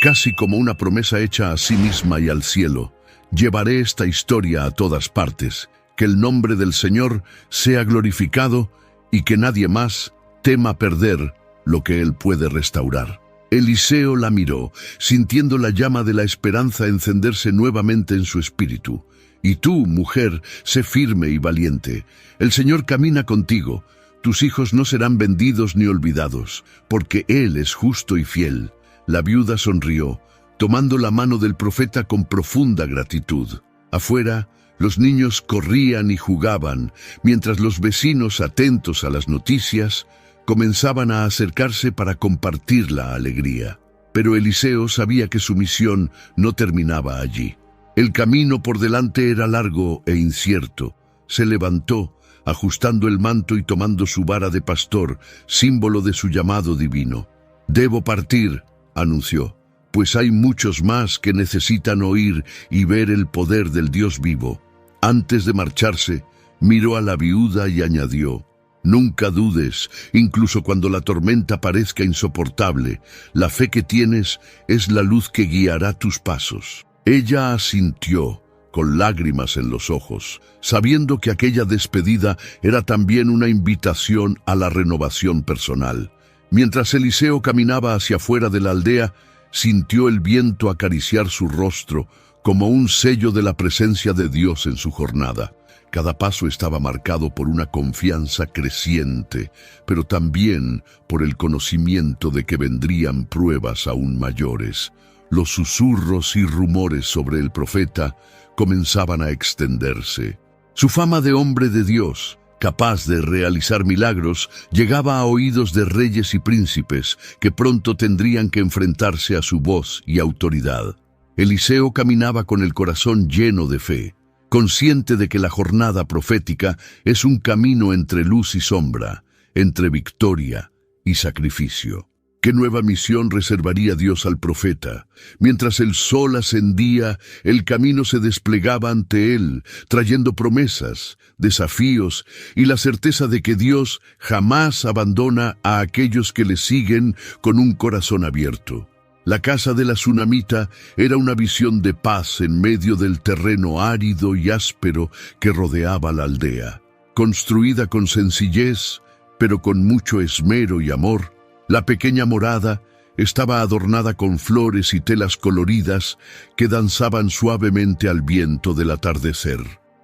casi como una promesa hecha a sí misma y al cielo: «Llevaré esta historia a todas partes, que el nombre del Señor sea glorificado y que nadie más tema perder lo que Él puede restaurar». Eliseo la miró, sintiendo la llama de la esperanza encenderse nuevamente en su espíritu. «Y tú, mujer, sé firme y valiente. El Señor camina contigo. Tus hijos no serán vendidos ni olvidados, porque Él es justo y fiel». La viuda sonrió, tomando la mano del profeta con profunda gratitud. Afuera, los niños corrían y jugaban, mientras los vecinos, atentos a las noticias, comenzaban a acercarse para compartir la alegría. Pero Eliseo sabía que su misión no terminaba allí. El camino por delante era largo e incierto. Se levantó, ajustando el manto y tomando su vara de pastor, símbolo de su llamado divino. «Debo partir», anunció, «pues hay muchos más que necesitan oír y ver el poder del Dios vivo». Antes de marcharse, miró a la viuda y añadió: «Nunca dudes, incluso cuando la tormenta parezca insoportable, la fe que tienes es la luz que guiará tus pasos». Ella asintió, con lágrimas en los ojos, sabiendo que aquella despedida era también una invitación a la renovación personal. Mientras Eliseo caminaba hacia afuera de la aldea, sintió el viento acariciar su rostro como un sello de la presencia de Dios en su jornada. Cada paso estaba marcado por una confianza creciente, pero también por el conocimiento de que vendrían pruebas aún mayores. Los susurros y rumores sobre el profeta comenzaban a extenderse. Su fama de hombre de Dios, capaz de realizar milagros, llegaba a oídos de reyes y príncipes que pronto tendrían que enfrentarse a su voz y autoridad. Eliseo caminaba con el corazón lleno de fe, consciente de que la jornada profética es un camino entre luz y sombra, entre victoria y sacrificio. ¿Qué nueva misión reservaría Dios al profeta? Mientras el sol ascendía, el camino se desplegaba ante él, trayendo promesas, desafíos y la certeza de que Dios jamás abandona a aquellos que le siguen con un corazón abierto. La casa de la tsunamita era una visión de paz en medio del terreno árido y áspero que rodeaba la aldea. Construida con sencillez, pero con mucho esmero y amor, la pequeña morada estaba adornada con flores y telas coloridas que danzaban suavemente al viento del atardecer.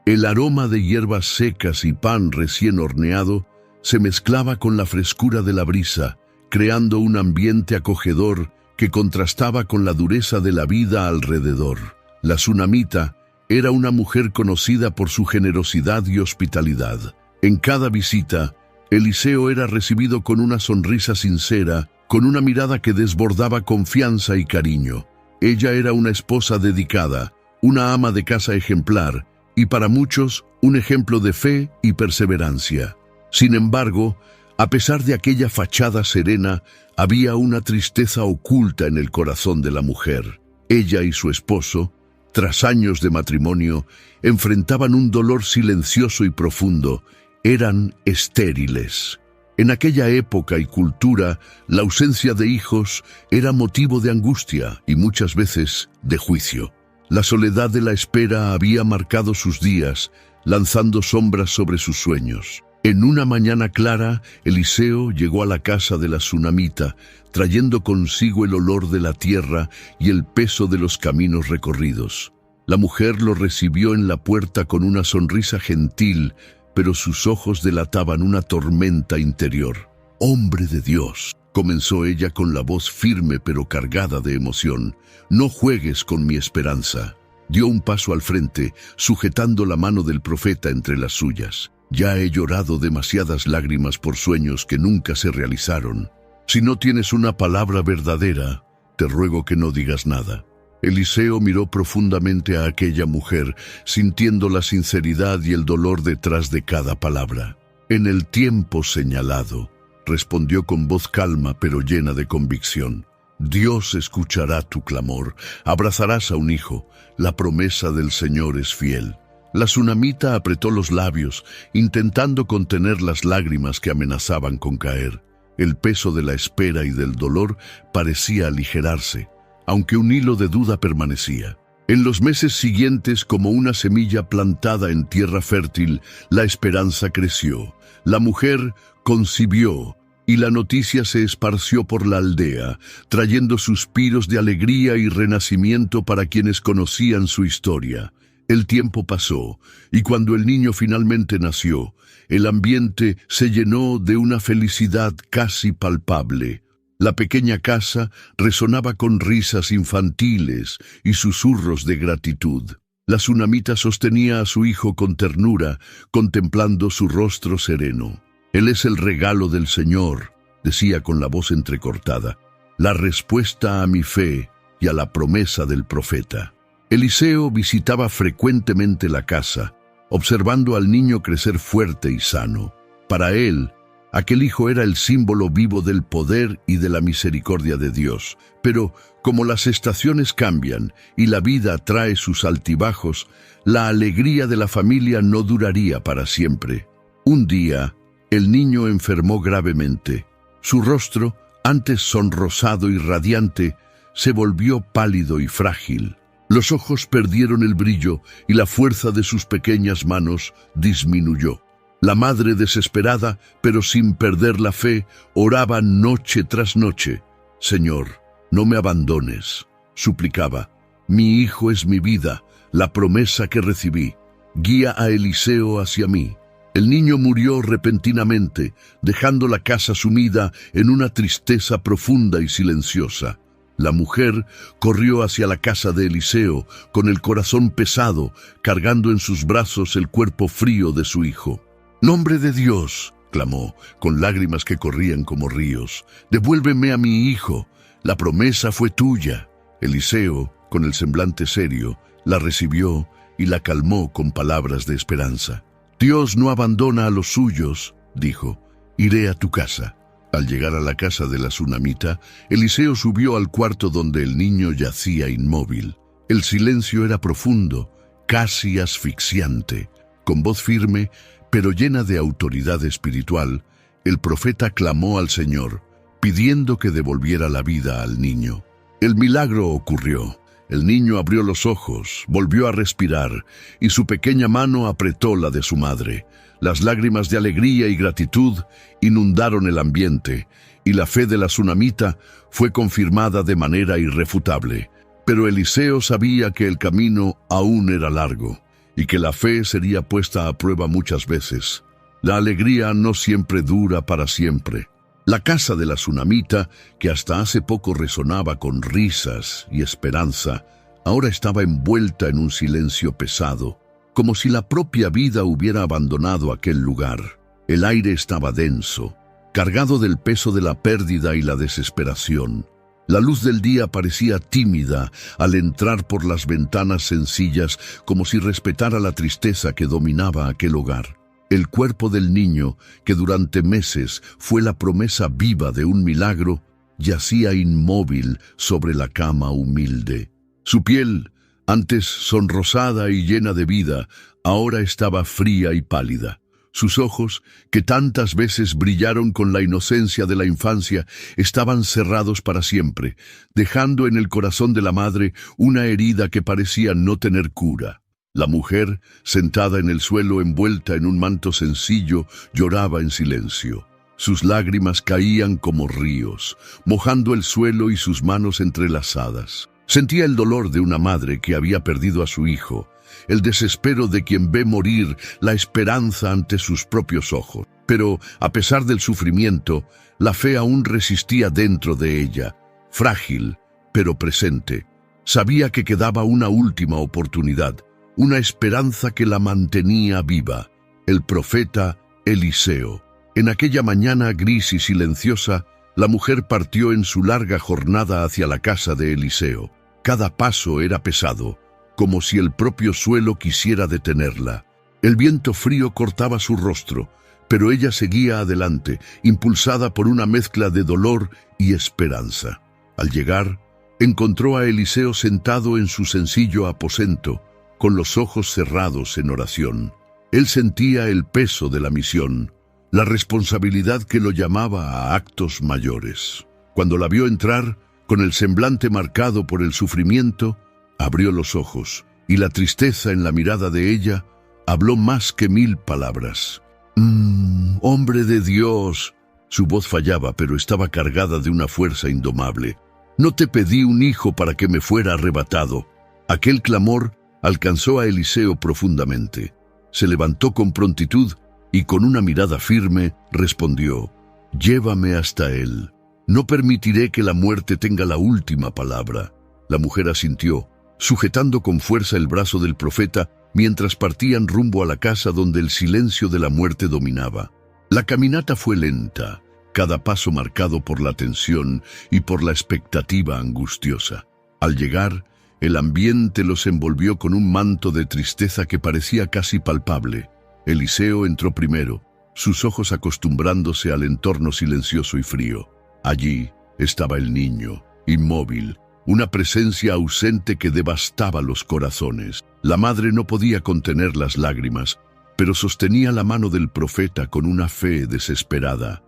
El aroma de hierbas secas y pan recién horneado se mezclaba con la frescura de la brisa, creando un ambiente acogedor que contrastaba con la dureza de la vida alrededor. La tsunamita era una mujer conocida por su generosidad y hospitalidad. En cada visita, Eliseo era recibido con una sonrisa sincera, con una mirada que desbordaba confianza y cariño. Ella era una esposa dedicada, una ama de casa ejemplar, y para muchos, un ejemplo de fe y perseverancia. Sin embargo, a pesar de aquella fachada serena, había una tristeza oculta en el corazón de la mujer. Ella y su esposo, tras años de matrimonio, enfrentaban un dolor silencioso y profundo. Eran estériles. En aquella época y cultura, la ausencia de hijos era motivo de angustia y muchas veces de juicio. La soledad de la espera había marcado sus días, lanzando sombras sobre sus sueños. En una mañana clara, Eliseo llegó a la casa de la tsunamita, trayendo consigo el olor de la tierra y el peso de los caminos recorridos. La mujer lo recibió en la puerta con una sonrisa gentil, pero sus ojos delataban una tormenta interior. «Hombre de Dios», comenzó ella con la voz firme pero cargada de emoción, «no juegues con mi esperanza». Dio un paso al frente, sujetando la mano del profeta entre las suyas. «Ya he llorado demasiadas lágrimas por sueños que nunca se realizaron. Si no tienes una palabra verdadera, te ruego que no digas nada». Eliseo miró profundamente a aquella mujer, sintiendo la sinceridad y el dolor detrás de cada palabra. «En el tiempo señalado», respondió con voz calma pero llena de convicción. «Dios escuchará tu clamor, abrazarás a un hijo, la promesa del Señor es fiel». La tsunamita apretó los labios, intentando contener las lágrimas que amenazaban con caer. El peso de la espera y del dolor parecía aligerarse, aunque un hilo de duda permanecía. En los meses siguientes, como una semilla plantada en tierra fértil, la esperanza creció. La mujer concibió y la noticia se esparció por la aldea, trayendo suspiros de alegría y renacimiento para quienes conocían su historia. El tiempo pasó, y cuando el niño finalmente nació, el ambiente se llenó de una felicidad casi palpable. La pequeña casa resonaba con risas infantiles y susurros de gratitud. La tsunamita sostenía a su hijo con ternura, contemplando su rostro sereno. Él es el regalo del Señor, decía con la voz entrecortada, la respuesta a mi fe y a la promesa del profeta. Eliseo visitaba frecuentemente la casa, observando al niño crecer fuerte y sano. Para él, aquel hijo era el símbolo vivo del poder y de la misericordia de Dios. Pero, como las estaciones cambian y la vida trae sus altibajos, la alegría de la familia no duraría para siempre. Un día, el niño enfermó gravemente. Su rostro, antes sonrosado y radiante, se volvió pálido y frágil. Los ojos perdieron el brillo y la fuerza de sus pequeñas manos disminuyó. La madre, desesperada, pero sin perder la fe, oraba noche tras noche. «Señor, no me abandones», suplicaba. «Mi hijo es mi vida, la promesa que recibí. Guía a Eliseo hacia mí». El niño murió repentinamente, dejando la casa sumida en una tristeza profunda y silenciosa. La mujer corrió hacia la casa de Eliseo, con el corazón pesado, cargando en sus brazos el cuerpo frío de su hijo. «¡Nombre de Dios!», clamó, con lágrimas que corrían como ríos. «¡Devuélveme a mi hijo! La promesa fue tuya». Eliseo, con el semblante serio, la recibió y la calmó con palabras de esperanza. «Dios no abandona a los suyos», dijo. «Iré a tu casa». Al llegar a la casa de la tsunamita, Eliseo subió al cuarto donde el niño yacía inmóvil. El silencio era profundo, casi asfixiante. Con voz firme, pero llena de autoridad espiritual, el profeta clamó al Señor, pidiendo que devolviera la vida al niño. El milagro ocurrió. El niño abrió los ojos, volvió a respirar, y su pequeña mano apretó la de su madre. Las lágrimas de alegría y gratitud inundaron el ambiente, y la fe de la tsunamita fue confirmada de manera irrefutable. Pero Eliseo sabía que el camino aún era largo, y que la fe sería puesta a prueba muchas veces. La alegría no siempre dura para siempre. La casa de la tsunamita, que hasta hace poco resonaba con risas y esperanza, ahora estaba envuelta en un silencio pesado, como si la propia vida hubiera abandonado aquel lugar. El aire estaba denso, cargado del peso de la pérdida y la desesperación. La luz del día parecía tímida al entrar por las ventanas sencillas, como si respetara la tristeza que dominaba aquel hogar. El cuerpo del niño, que durante meses fue la promesa viva de un milagro, yacía inmóvil sobre la cama humilde. Su piel, antes sonrosada y llena de vida, ahora estaba fría y pálida. Sus ojos, que tantas veces brillaron con la inocencia de la infancia, estaban cerrados para siempre, dejando en el corazón de la madre una herida que parecía no tener cura. La mujer, sentada en el suelo envuelta en un manto sencillo, lloraba en silencio. Sus lágrimas caían como ríos, mojando el suelo y sus manos entrelazadas. Sentía el dolor de una madre que había perdido a su hijo, el desespero de quien ve morir la esperanza ante sus propios ojos. Pero, a pesar del sufrimiento, la fe aún resistía dentro de ella, frágil, pero presente. Sabía que quedaba una última oportunidad, una esperanza que la mantenía viva, el profeta Eliseo. En aquella mañana gris y silenciosa, la mujer partió en su larga jornada hacia la casa de Eliseo. Cada paso era pesado, como si el propio suelo quisiera detenerla. El viento frío cortaba su rostro, pero ella seguía adelante, impulsada por una mezcla de dolor y esperanza. Al llegar, encontró a Eliseo sentado en su sencillo aposento, con los ojos cerrados en oración. Él sentía el peso de la misión, la responsabilidad que lo llamaba a actos mayores. Cuando la vio entrar, con el semblante marcado por el sufrimiento, abrió los ojos, y la tristeza en la mirada de ella habló más que 1000 palabras. «Hombre de Dios», su voz fallaba, pero estaba cargada de una fuerza indomable. «No te pedí un hijo para que me fuera arrebatado». Aquel clamor alcanzó a Eliseo profundamente. Se levantó con prontitud y con una mirada firme respondió: «Llévame hasta él. No permitiré que la muerte tenga la última palabra». La mujer asintió, sujetando con fuerza el brazo del profeta mientras partían rumbo a la casa donde el silencio de la muerte dominaba. La caminata fue lenta, cada paso marcado por la tensión y por la expectativa angustiosa. Al llegar, el ambiente los envolvió con un manto de tristeza que parecía casi palpable. Eliseo entró primero, sus ojos acostumbrándose al entorno silencioso y frío. Allí estaba el niño, inmóvil, una presencia ausente que devastaba los corazones. La madre no podía contener las lágrimas, pero sostenía la mano del profeta con una fe desesperada.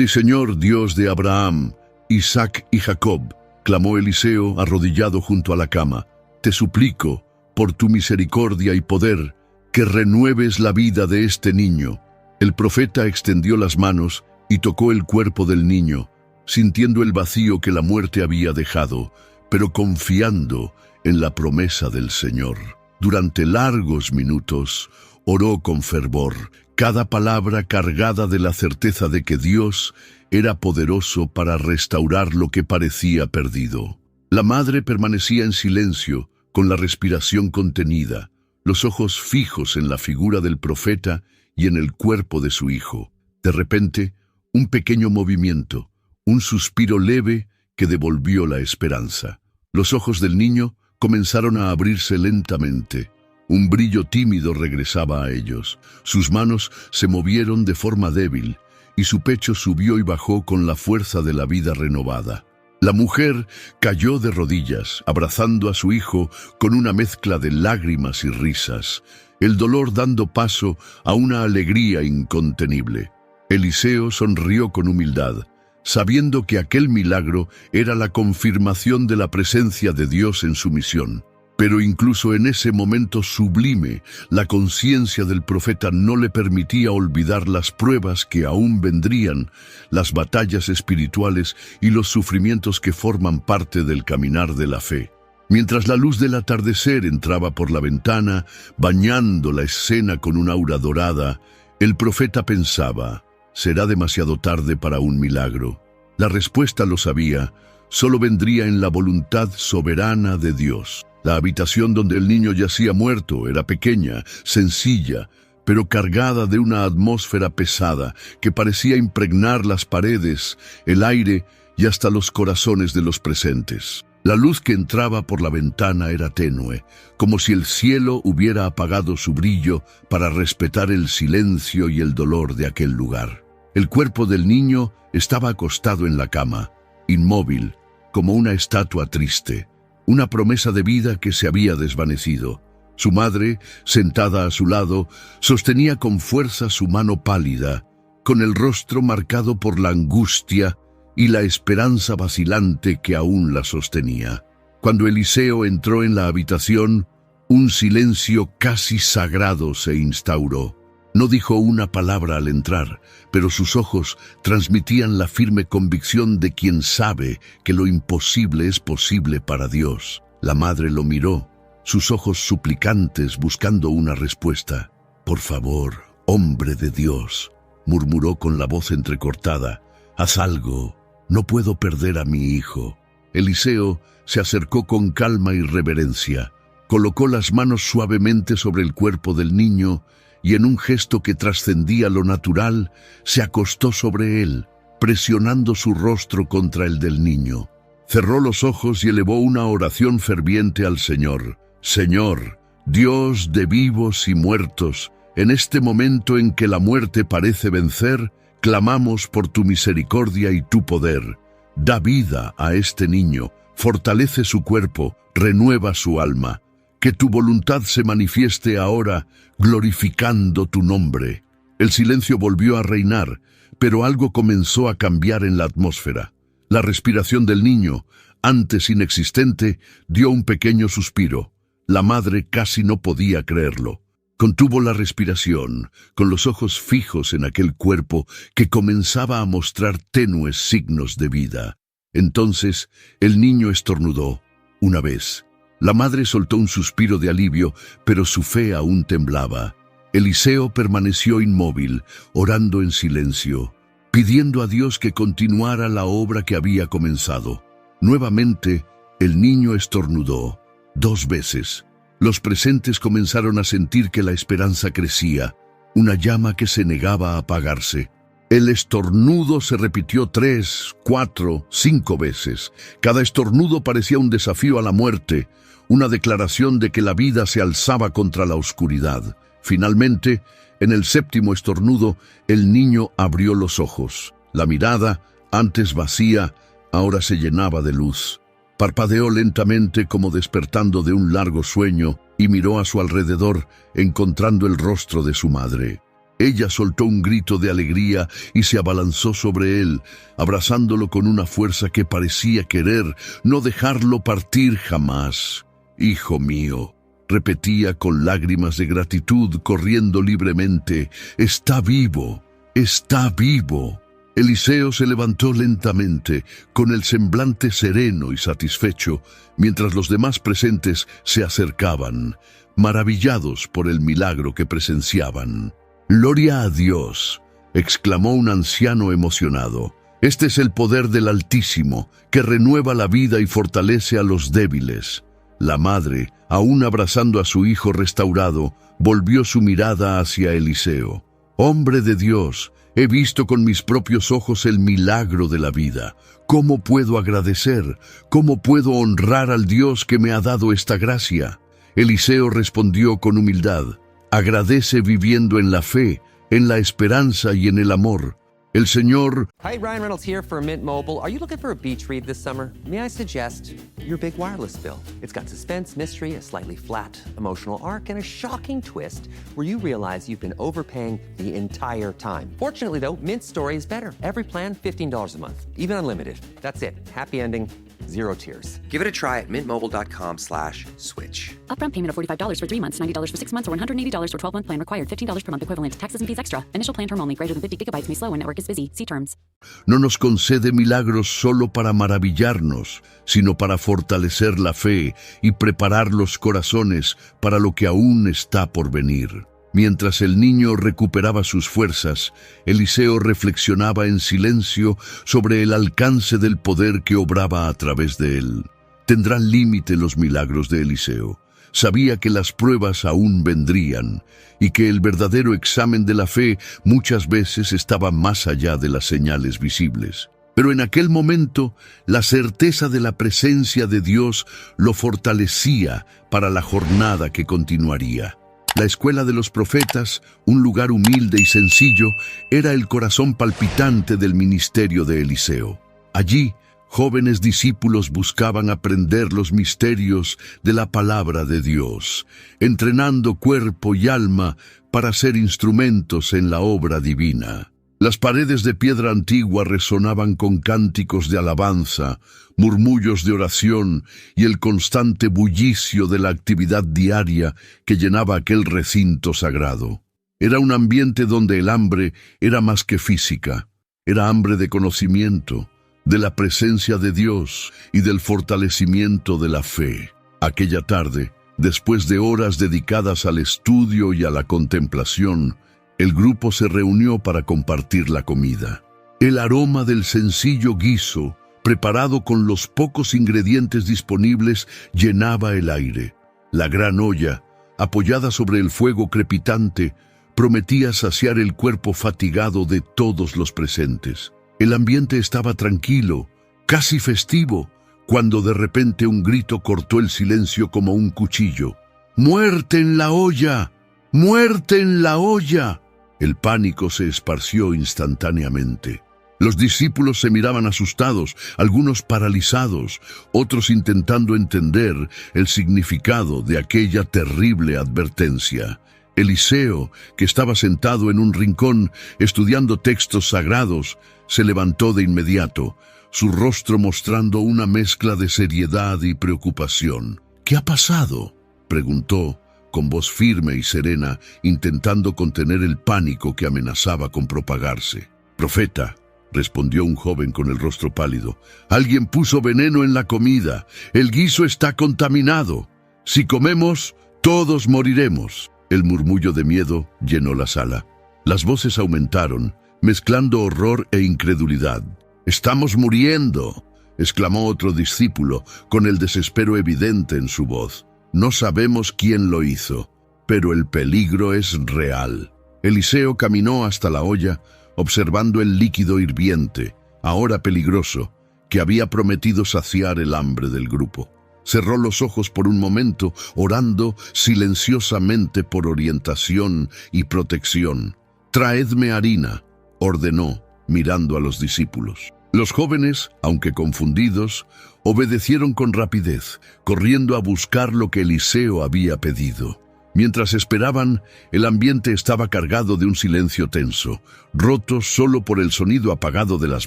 «Señor Dios de Abraham, Isaac y Jacob», clamó Eliseo arrodillado junto a la cama, «te suplico, por tu misericordia y poder, que renueves la vida de este niño». El profeta extendió las manos y tocó el cuerpo del niño, sintiendo el vacío que la muerte había dejado, pero confiando en la promesa del Señor. Durante largos minutos, oró con fervor, cada palabra cargada de la certeza de que Dios era poderoso para restaurar lo que parecía perdido. La madre permanecía en silencio, con la respiración contenida, los ojos fijos en la figura del profeta y en el cuerpo de su hijo. De repente, un pequeño movimiento, un suspiro leve que devolvió la esperanza. Los ojos del niño comenzaron a abrirse lentamente. Un brillo tímido regresaba a ellos. Sus manos se movieron de forma débil y su pecho subió y bajó con la fuerza de la vida renovada. La mujer cayó de rodillas, abrazando a su hijo con una mezcla de lágrimas y risas, el dolor dando paso a una alegría incontenible. Eliseo sonrió con humildad, sabiendo que aquel milagro era la confirmación de la presencia de Dios en su misión. Pero incluso en ese momento sublime, la conciencia del profeta no le permitía olvidar las pruebas que aún vendrían, las batallas espirituales y los sufrimientos que forman parte del caminar de la fe. Mientras la luz del atardecer entraba por la ventana, bañando la escena con un aura dorada, el profeta pensaba: «Será demasiado tarde para un milagro». La respuesta, lo sabía, solo vendría en la voluntad soberana de Dios. La habitación donde el niño yacía muerto era pequeña, sencilla, pero cargada de una atmósfera pesada que parecía impregnar las paredes, el aire y hasta los corazones de los presentes. La luz que entraba por la ventana era tenue, como si el cielo hubiera apagado su brillo para respetar el silencio y el dolor de aquel lugar. El cuerpo del niño estaba acostado en la cama, inmóvil, como una estatua triste, una promesa de vida que se había desvanecido. Su madre, sentada a su lado, sostenía con fuerza su mano pálida, con el rostro marcado por la angustia y la esperanza vacilante que aún la sostenía. Cuando Eliseo entró en la habitación, un silencio casi sagrado se instauró. No dijo una palabra al entrar, pero sus ojos transmitían la firme convicción de quien sabe que lo imposible es posible para Dios. La madre lo miró, sus ojos suplicantes buscando una respuesta. «Por favor, hombre de Dios», murmuró con la voz entrecortada, «haz algo, no puedo perder a mi hijo». Eliseo se acercó con calma y reverencia, colocó las manos suavemente sobre el cuerpo del niño y en un gesto que trascendía lo natural, se acostó sobre él, presionando su rostro contra el del niño. Cerró los ojos y elevó una oración ferviente al Señor. «Señor, Dios de vivos y muertos, en este momento en que la muerte parece vencer, clamamos por tu misericordia y tu poder. Da vida a este niño, fortalece su cuerpo, renueva su alma. Que tu voluntad se manifieste ahora, glorificando tu nombre». El silencio volvió a reinar, pero algo comenzó a cambiar en la atmósfera. La respiración del niño, antes inexistente, dio un pequeño suspiro. La madre casi no podía creerlo. Contuvo la respiración, con los ojos fijos en aquel cuerpo que comenzaba a mostrar tenues signos de vida. Entonces, el niño estornudó, una vez. La madre soltó un suspiro de alivio, pero su fe aún temblaba. Eliseo permaneció inmóvil, orando en silencio, pidiendo a Dios que continuara la obra que había comenzado. Nuevamente, el niño estornudó, 2 veces. Los presentes comenzaron a sentir que la esperanza crecía, una llama que se negaba a apagarse. El estornudo se repitió 3, 4, 5 veces. Cada estornudo parecía un desafío a la muerte, una declaración de que la vida se alzaba contra la oscuridad. Finalmente, en el 7º estornudo, el niño abrió los ojos. La mirada, antes vacía, ahora se llenaba de luz. Parpadeó lentamente como despertando de un largo sueño y miró a su alrededor, encontrando el rostro de su madre. Ella soltó un grito de alegría y se abalanzó sobre él, abrazándolo con una fuerza que parecía querer no dejarlo partir jamás. «Hijo mío», repetía con lágrimas de gratitud corriendo libremente, «está vivo, está vivo». Eliseo se levantó lentamente, con el semblante sereno y satisfecho, mientras los demás presentes se acercaban, maravillados por el milagro que presenciaban. «Gloria a Dios», exclamó un anciano emocionado. «Este es el poder del Altísimo, que renueva la vida y fortalece a los débiles». La madre, aún abrazando a su hijo restaurado, volvió su mirada hacia Eliseo. «Hombre de Dios, he visto con mis propios ojos el milagro de la vida. ¿Cómo puedo agradecer? ¿Cómo puedo honrar al Dios que me ha dado esta gracia?» Eliseo respondió con humildad: «Agradece viviendo en la fe, en la esperanza y en el amor. El Señor...» Hi, Ryan Reynolds here for Mint Mobile. Are you looking for a beach read this summer? May I suggest your big wireless bill? It's got suspense, mystery, a slightly flat, emotional arc, and a shocking twist where you realize you've been overpaying the entire time. Fortunately, though, Mint's story is better. Every plan, $15 a month, even unlimited. That's it. Happy ending, zero tears. Give it a try at mintmobile.com/switch. Upfront payment of $45 for 3 months, $90 for 6 months, or $180 for 12-month plan required. $15 per month equivalent. Taxes and fees extra. Initial plan term only. Greater than 50 gigabytes may slow when network is busy. See terms. No nos concede milagros solo para maravillarnos, sino para fortalecer la fe y preparar los corazones para lo que aún está por venir. Mientras el niño recuperaba sus fuerzas, Eliseo reflexionaba en silencio sobre el alcance del poder que obraba a través de él. Tendrán límite los milagros de Eliseo. Sabía que las pruebas aún vendrían y que el verdadero examen de la fe muchas veces estaba más allá de las señales visibles. Pero en aquel momento, la certeza de la presencia de Dios lo fortalecía para la jornada que continuaría. La escuela de los profetas, un lugar humilde y sencillo, era el corazón palpitante del ministerio de Eliseo. Allí, jóvenes discípulos buscaban aprender los misterios de la palabra de Dios, entrenando cuerpo y alma para ser instrumentos en la obra divina. Las paredes de piedra antigua resonaban con cánticos de alabanza, murmullos de oración y el constante bullicio de la actividad diaria que llenaba aquel recinto sagrado. Era un ambiente donde el hambre era más que física, era hambre de conocimiento, de la presencia de Dios y del fortalecimiento de la fe. Aquella tarde, después de horas dedicadas al estudio y a la contemplación, el grupo se reunió para compartir la comida. El aroma del sencillo guiso, preparado con los pocos ingredientes disponibles, llenaba el aire. La gran olla, apoyada sobre el fuego crepitante, prometía saciar el cuerpo fatigado de todos los presentes. El ambiente estaba tranquilo, casi festivo, cuando de repente un grito cortó el silencio como un cuchillo. «¡Muerte en la olla! ¡Muerte en la olla!». El pánico se esparció instantáneamente. Los discípulos se miraban asustados, algunos paralizados, otros intentando entender el significado de aquella terrible advertencia. Eliseo, que estaba sentado en un rincón estudiando textos sagrados, se levantó de inmediato, su rostro mostrando una mezcla de seriedad y preocupación. «¿Qué ha pasado?», preguntó, con voz firme y serena, intentando contener el pánico que amenazaba con propagarse. «Profeta», respondió un joven con el rostro pálido, «alguien puso veneno en la comida. El guiso está contaminado. Si comemos, todos moriremos». El murmullo de miedo llenó la sala. Las voces aumentaron, mezclando horror e incredulidad. «¡Estamos muriendo!», exclamó otro discípulo, con el desespero evidente en su voz. «No sabemos quién lo hizo, pero el peligro es real». Eliseo caminó hasta la olla, observando el líquido hirviente, ahora peligroso, que había prometido saciar el hambre del grupo. Cerró los ojos por un momento, orando silenciosamente por orientación y protección. «Traedme harina», ordenó, mirando a los discípulos. Los jóvenes, aunque confundidos, obedecieron con rapidez, corriendo a buscar lo que Eliseo había pedido. Mientras esperaban, el ambiente estaba cargado de un silencio tenso, roto solo por el sonido apagado de las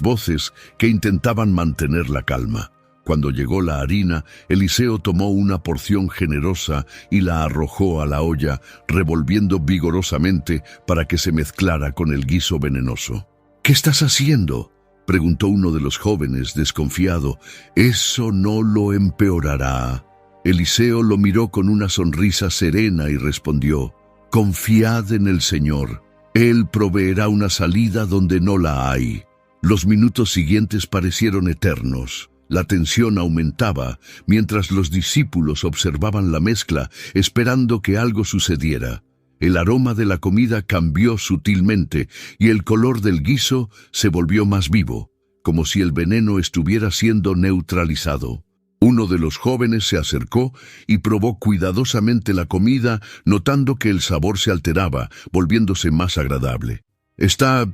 voces que intentaban mantener la calma. Cuando llegó la harina, Eliseo tomó una porción generosa y la arrojó a la olla, revolviendo vigorosamente para que se mezclara con el guiso venenoso. «¿Qué estás haciendo?», preguntó uno de los jóvenes, desconfiado. «Eso no lo empeorará». Eliseo lo miró con una sonrisa serena y respondió: «Confiad en el Señor. Él proveerá una salida donde no la hay». Los minutos siguientes parecieron eternos. La tensión aumentaba mientras los discípulos observaban la mezcla, esperando que algo sucediera. El aroma de la comida cambió sutilmente y el color del guiso se volvió más vivo, como si el veneno estuviera siendo neutralizado. Uno de los jóvenes se acercó y probó cuidadosamente la comida, notando que el sabor se alteraba, volviéndose más agradable. Está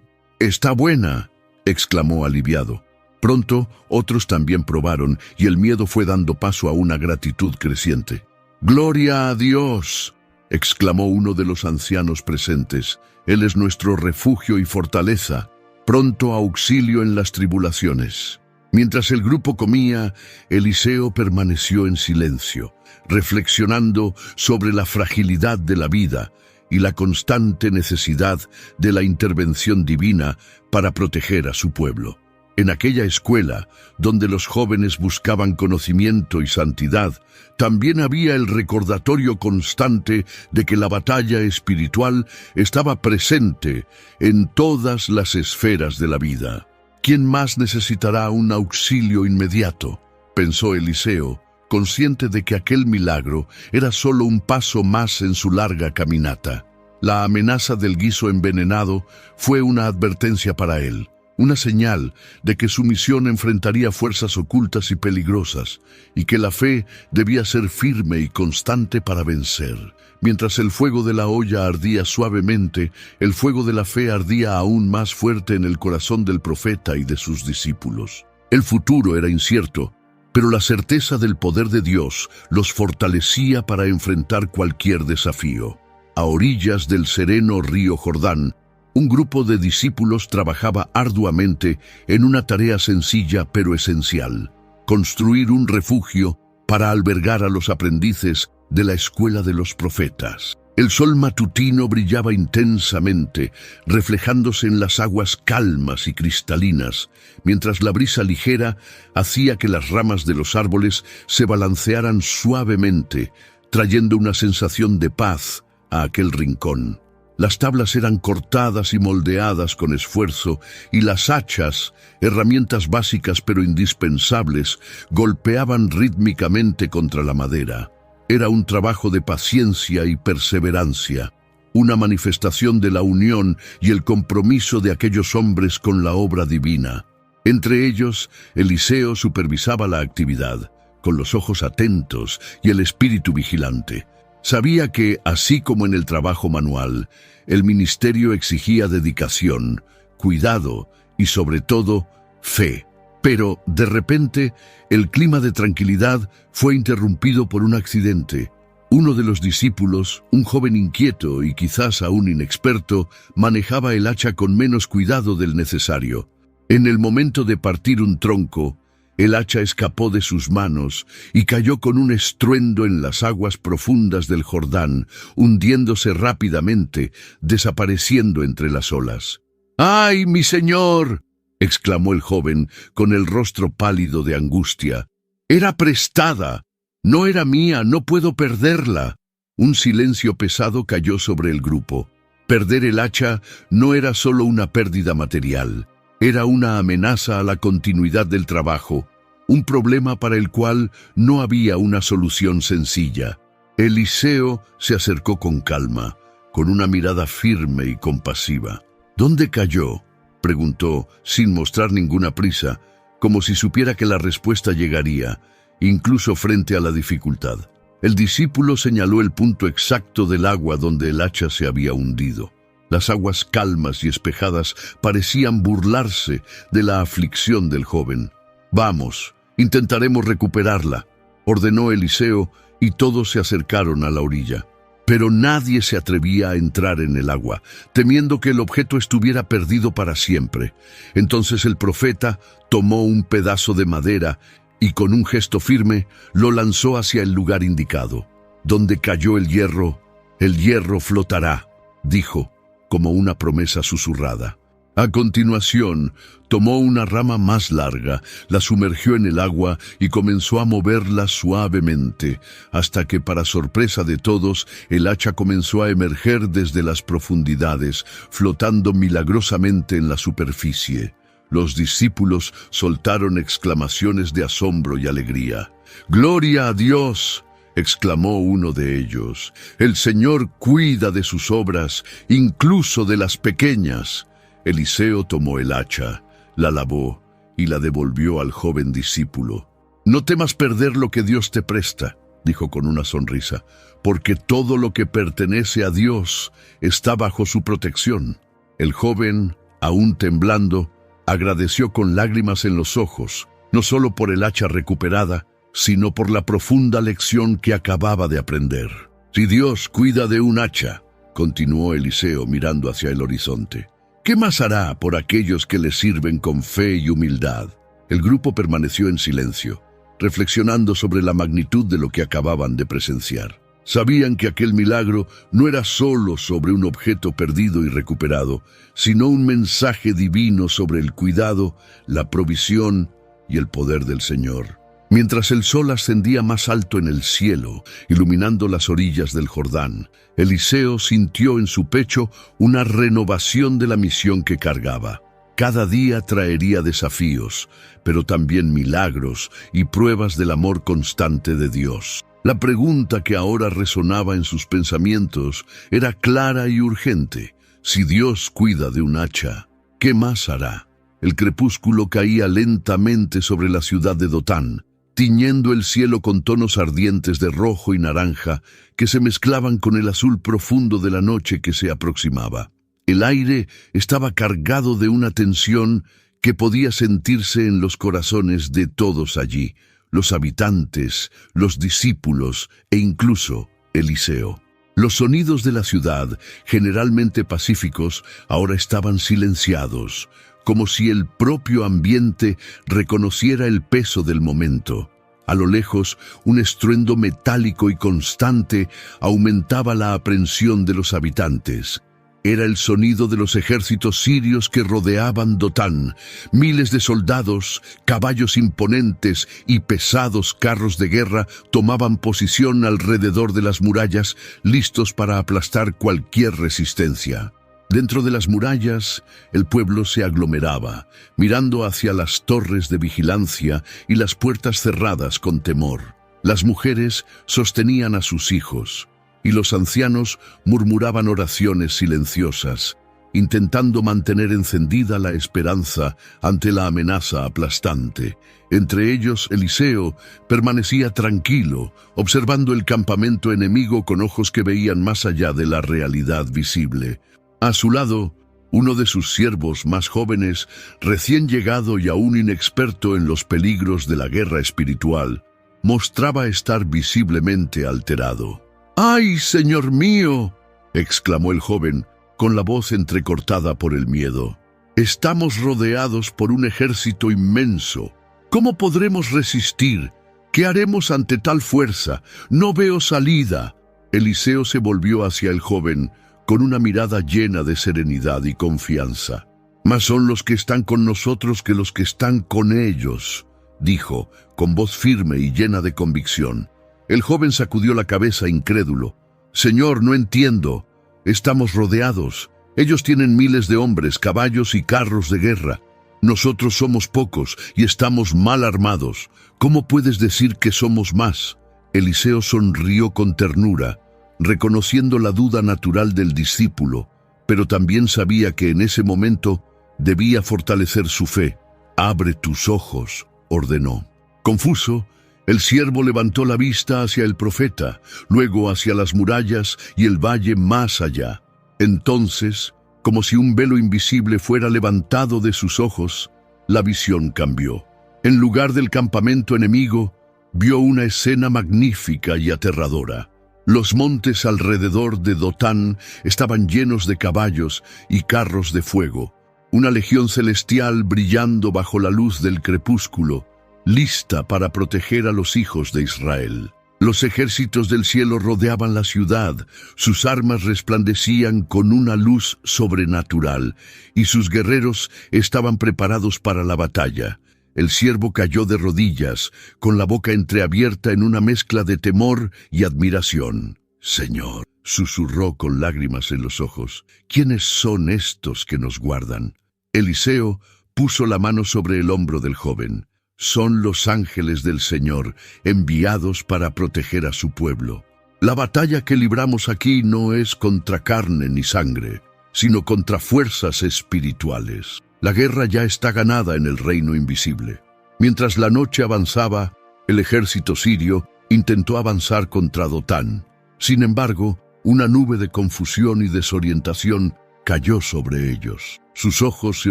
buena», exclamó aliviado. Pronto, otros también probaron, y el miedo fue dando paso a una gratitud creciente. «¡Gloria a Dios!», exclamó uno de los ancianos presentes. «Él es nuestro refugio y fortaleza, pronto auxilio en las tribulaciones». Mientras el grupo comía, Eliseo permaneció en silencio, reflexionando sobre la fragilidad de la vida y la constante necesidad de la intervención divina para proteger a su pueblo. En aquella escuela, donde los jóvenes buscaban conocimiento y santidad, también había el recordatorio constante de que la batalla espiritual estaba presente en todas las esferas de la vida. «¿Quién más necesitará un auxilio inmediato?», pensó Eliseo, consciente de que aquel milagro era solo un paso más en su larga caminata. La amenaza del guiso envenenado fue una advertencia para él, una señal de que su misión enfrentaría fuerzas ocultas y peligrosas, y que la fe debía ser firme y constante para vencer. Mientras el fuego de la olla ardía suavemente, el fuego de la fe ardía aún más fuerte en el corazón del profeta y de sus discípulos. El futuro era incierto, pero la certeza del poder de Dios los fortalecía para enfrentar cualquier desafío. A orillas del sereno río Jordán, un grupo de discípulos trabajaba arduamente en una tarea sencilla pero esencial: construir un refugio para albergar a los aprendices de la escuela de los profetas. El sol matutino brillaba intensamente, reflejándose en las aguas calmas y cristalinas, mientras la brisa ligera hacía que las ramas de los árboles se balancearan suavemente, trayendo una sensación de paz a aquel rincón. Las tablas eran cortadas y moldeadas con esfuerzo, y las hachas, herramientas básicas pero indispensables, golpeaban rítmicamente contra la madera. Era un trabajo de paciencia y perseverancia, una manifestación de la unión y el compromiso de aquellos hombres con la obra divina. Entre ellos, Eliseo supervisaba la actividad, con los ojos atentos y el espíritu vigilante. Sabía que, así como en el trabajo manual, el ministerio exigía dedicación, cuidado y, sobre todo, fe. Pero, de repente, el clima de tranquilidad fue interrumpido por un accidente. Uno de los discípulos, un joven inquieto y quizás aún inexperto, manejaba el hacha con menos cuidado del necesario. En el momento de partir un tronco, el hacha escapó de sus manos y cayó con un estruendo en las aguas profundas del Jordán, hundiéndose rápidamente, desapareciendo entre las olas. «¡Ay, mi señor!», exclamó el joven, con el rostro pálido de angustia. «Era prestada. No era mía, no puedo perderla». Un silencio pesado cayó sobre el grupo. Perder el hacha no era solo una pérdida material. Era una amenaza a la continuidad del trabajo, un problema para el cual no había una solución sencilla. Eliseo se acercó con calma, con una mirada firme y compasiva. «¿Dónde cayó?», preguntó, sin mostrar ninguna prisa, como si supiera que la respuesta llegaría, incluso frente a la dificultad. El discípulo señaló el punto exacto del agua donde el hacha se había hundido. Las aguas calmas y espejadas parecían burlarse de la aflicción del joven. «Vamos, intentaremos recuperarla», ordenó Eliseo, y todos se acercaron a la orilla. Pero nadie se atrevía a entrar en el agua, temiendo que el objeto estuviera perdido para siempre. Entonces el profeta tomó un pedazo de madera y con un gesto firme lo lanzó hacia el lugar indicado. «Donde cayó el hierro flotará», dijo, como una promesa susurrada. A continuación, tomó una rama más larga, la sumergió en el agua y comenzó a moverla suavemente, hasta que, para sorpresa de todos, el hacha comenzó a emerger desde las profundidades, flotando milagrosamente en la superficie. Los discípulos soltaron exclamaciones de asombro y alegría. «¡Gloria a Dios!», exclamó uno de ellos. «El Señor cuida de sus obras, incluso de las pequeñas». Eliseo tomó el hacha, la lavó y la devolvió al joven discípulo. «No temas perder lo que Dios te presta», dijo con una sonrisa, «porque todo lo que pertenece a Dios está bajo su protección». El joven, aún temblando, agradeció con lágrimas en los ojos, no solo por el hacha recuperada, sino por la profunda lección que acababa de aprender. «Si Dios cuida de un hacha», continuó Eliseo mirando hacia el horizonte, «¿qué más hará por aquellos que le sirven con fe y humildad?». El grupo permaneció en silencio, reflexionando sobre la magnitud de lo que acababan de presenciar. Sabían que aquel milagro no era solo sobre un objeto perdido y recuperado, sino un mensaje divino sobre el cuidado, la provisión y el poder del Señor. Mientras el sol ascendía más alto en el cielo, iluminando las orillas del Jordán, Eliseo sintió en su pecho una renovación de la misión que cargaba. Cada día traería desafíos, pero también milagros y pruebas del amor constante de Dios. La pregunta que ahora resonaba en sus pensamientos era clara y urgente. Si Dios cuida de un hacha, ¿qué más hará? El crepúsculo caía lentamente sobre la ciudad de Dotán, tiñendo el cielo con tonos ardientes de rojo y naranja que se mezclaban con el azul profundo de la noche que se aproximaba. El aire estaba cargado de una tensión que podía sentirse en los corazones de todos allí, los habitantes, los discípulos e incluso Eliseo. Los sonidos de la ciudad, generalmente pacíficos, ahora estaban silenciados, como si el propio ambiente reconociera el peso del momento. A lo lejos, un estruendo metálico y constante aumentaba la aprensión de los habitantes. Era el sonido de los ejércitos sirios que rodeaban Dotán. Miles de soldados, caballos imponentes y pesados carros de guerra tomaban posición alrededor de las murallas, listos para aplastar cualquier resistencia. Dentro de las murallas, el pueblo se aglomeraba, mirando hacia las torres de vigilancia y las puertas cerradas con temor. Las mujeres sostenían a sus hijos, y los ancianos murmuraban oraciones silenciosas, intentando mantener encendida la esperanza ante la amenaza aplastante. Entre ellos, Eliseo permanecía tranquilo, observando el campamento enemigo con ojos que veían más allá de la realidad visible. A su lado, uno de sus siervos más jóvenes, recién llegado y aún inexperto en los peligros de la guerra espiritual, mostraba estar visiblemente alterado. «¡Ay, Señor mío!», exclamó el joven, con la voz entrecortada por el miedo. «Estamos rodeados por un ejército inmenso. ¿Cómo podremos resistir? ¿Qué haremos ante tal fuerza? No veo salida». Eliseo se volvió hacia el joven, con una mirada llena de serenidad y confianza. «Más son los que están con nosotros que los que están con ellos», dijo, con voz firme y llena de convicción. El joven sacudió la cabeza incrédulo. «Señor, no entiendo. Estamos rodeados. Ellos tienen miles de hombres, caballos y carros de guerra. Nosotros somos pocos y estamos mal armados. ¿Cómo puedes decir que somos más?». Eliseo sonrió con ternura, reconociendo la duda natural del discípulo, pero también sabía que en ese momento Debía fortalecer su fe. «Abre tus ojos», ordenó. Confuso, el siervo levantó la vista hacia el profeta, luego hacia las murallas y el valle más allá. Entonces, como si un velo invisible fuera levantado de sus ojos, la visión cambió. En lugar del campamento enemigo, vio una escena magnífica y aterradora. Los montes alrededor de Dotán estaban llenos de caballos y carros de fuego, una legión celestial brillando bajo la luz del crepúsculo, lista para proteger a los hijos de Israel. Los ejércitos del cielo rodeaban la ciudad, sus armas resplandecían con una luz sobrenatural, y sus guerreros estaban preparados para la batalla. El siervo cayó de rodillas, con la boca entreabierta en una mezcla de temor y admiración. «Señor», susurró con lágrimas en los ojos, «¿quiénes son estos que nos guardan?» Eliseo puso la mano sobre el hombro del joven. «Son los ángeles del Señor, enviados para proteger a su pueblo. La batalla que libramos aquí no es contra carne ni sangre, sino contra fuerzas espirituales. La guerra ya está ganada en el reino invisible». Mientras la noche avanzaba, el ejército sirio intentó avanzar contra Dotán. Sin embargo, una nube de confusión y desorientación cayó sobre ellos. Sus ojos se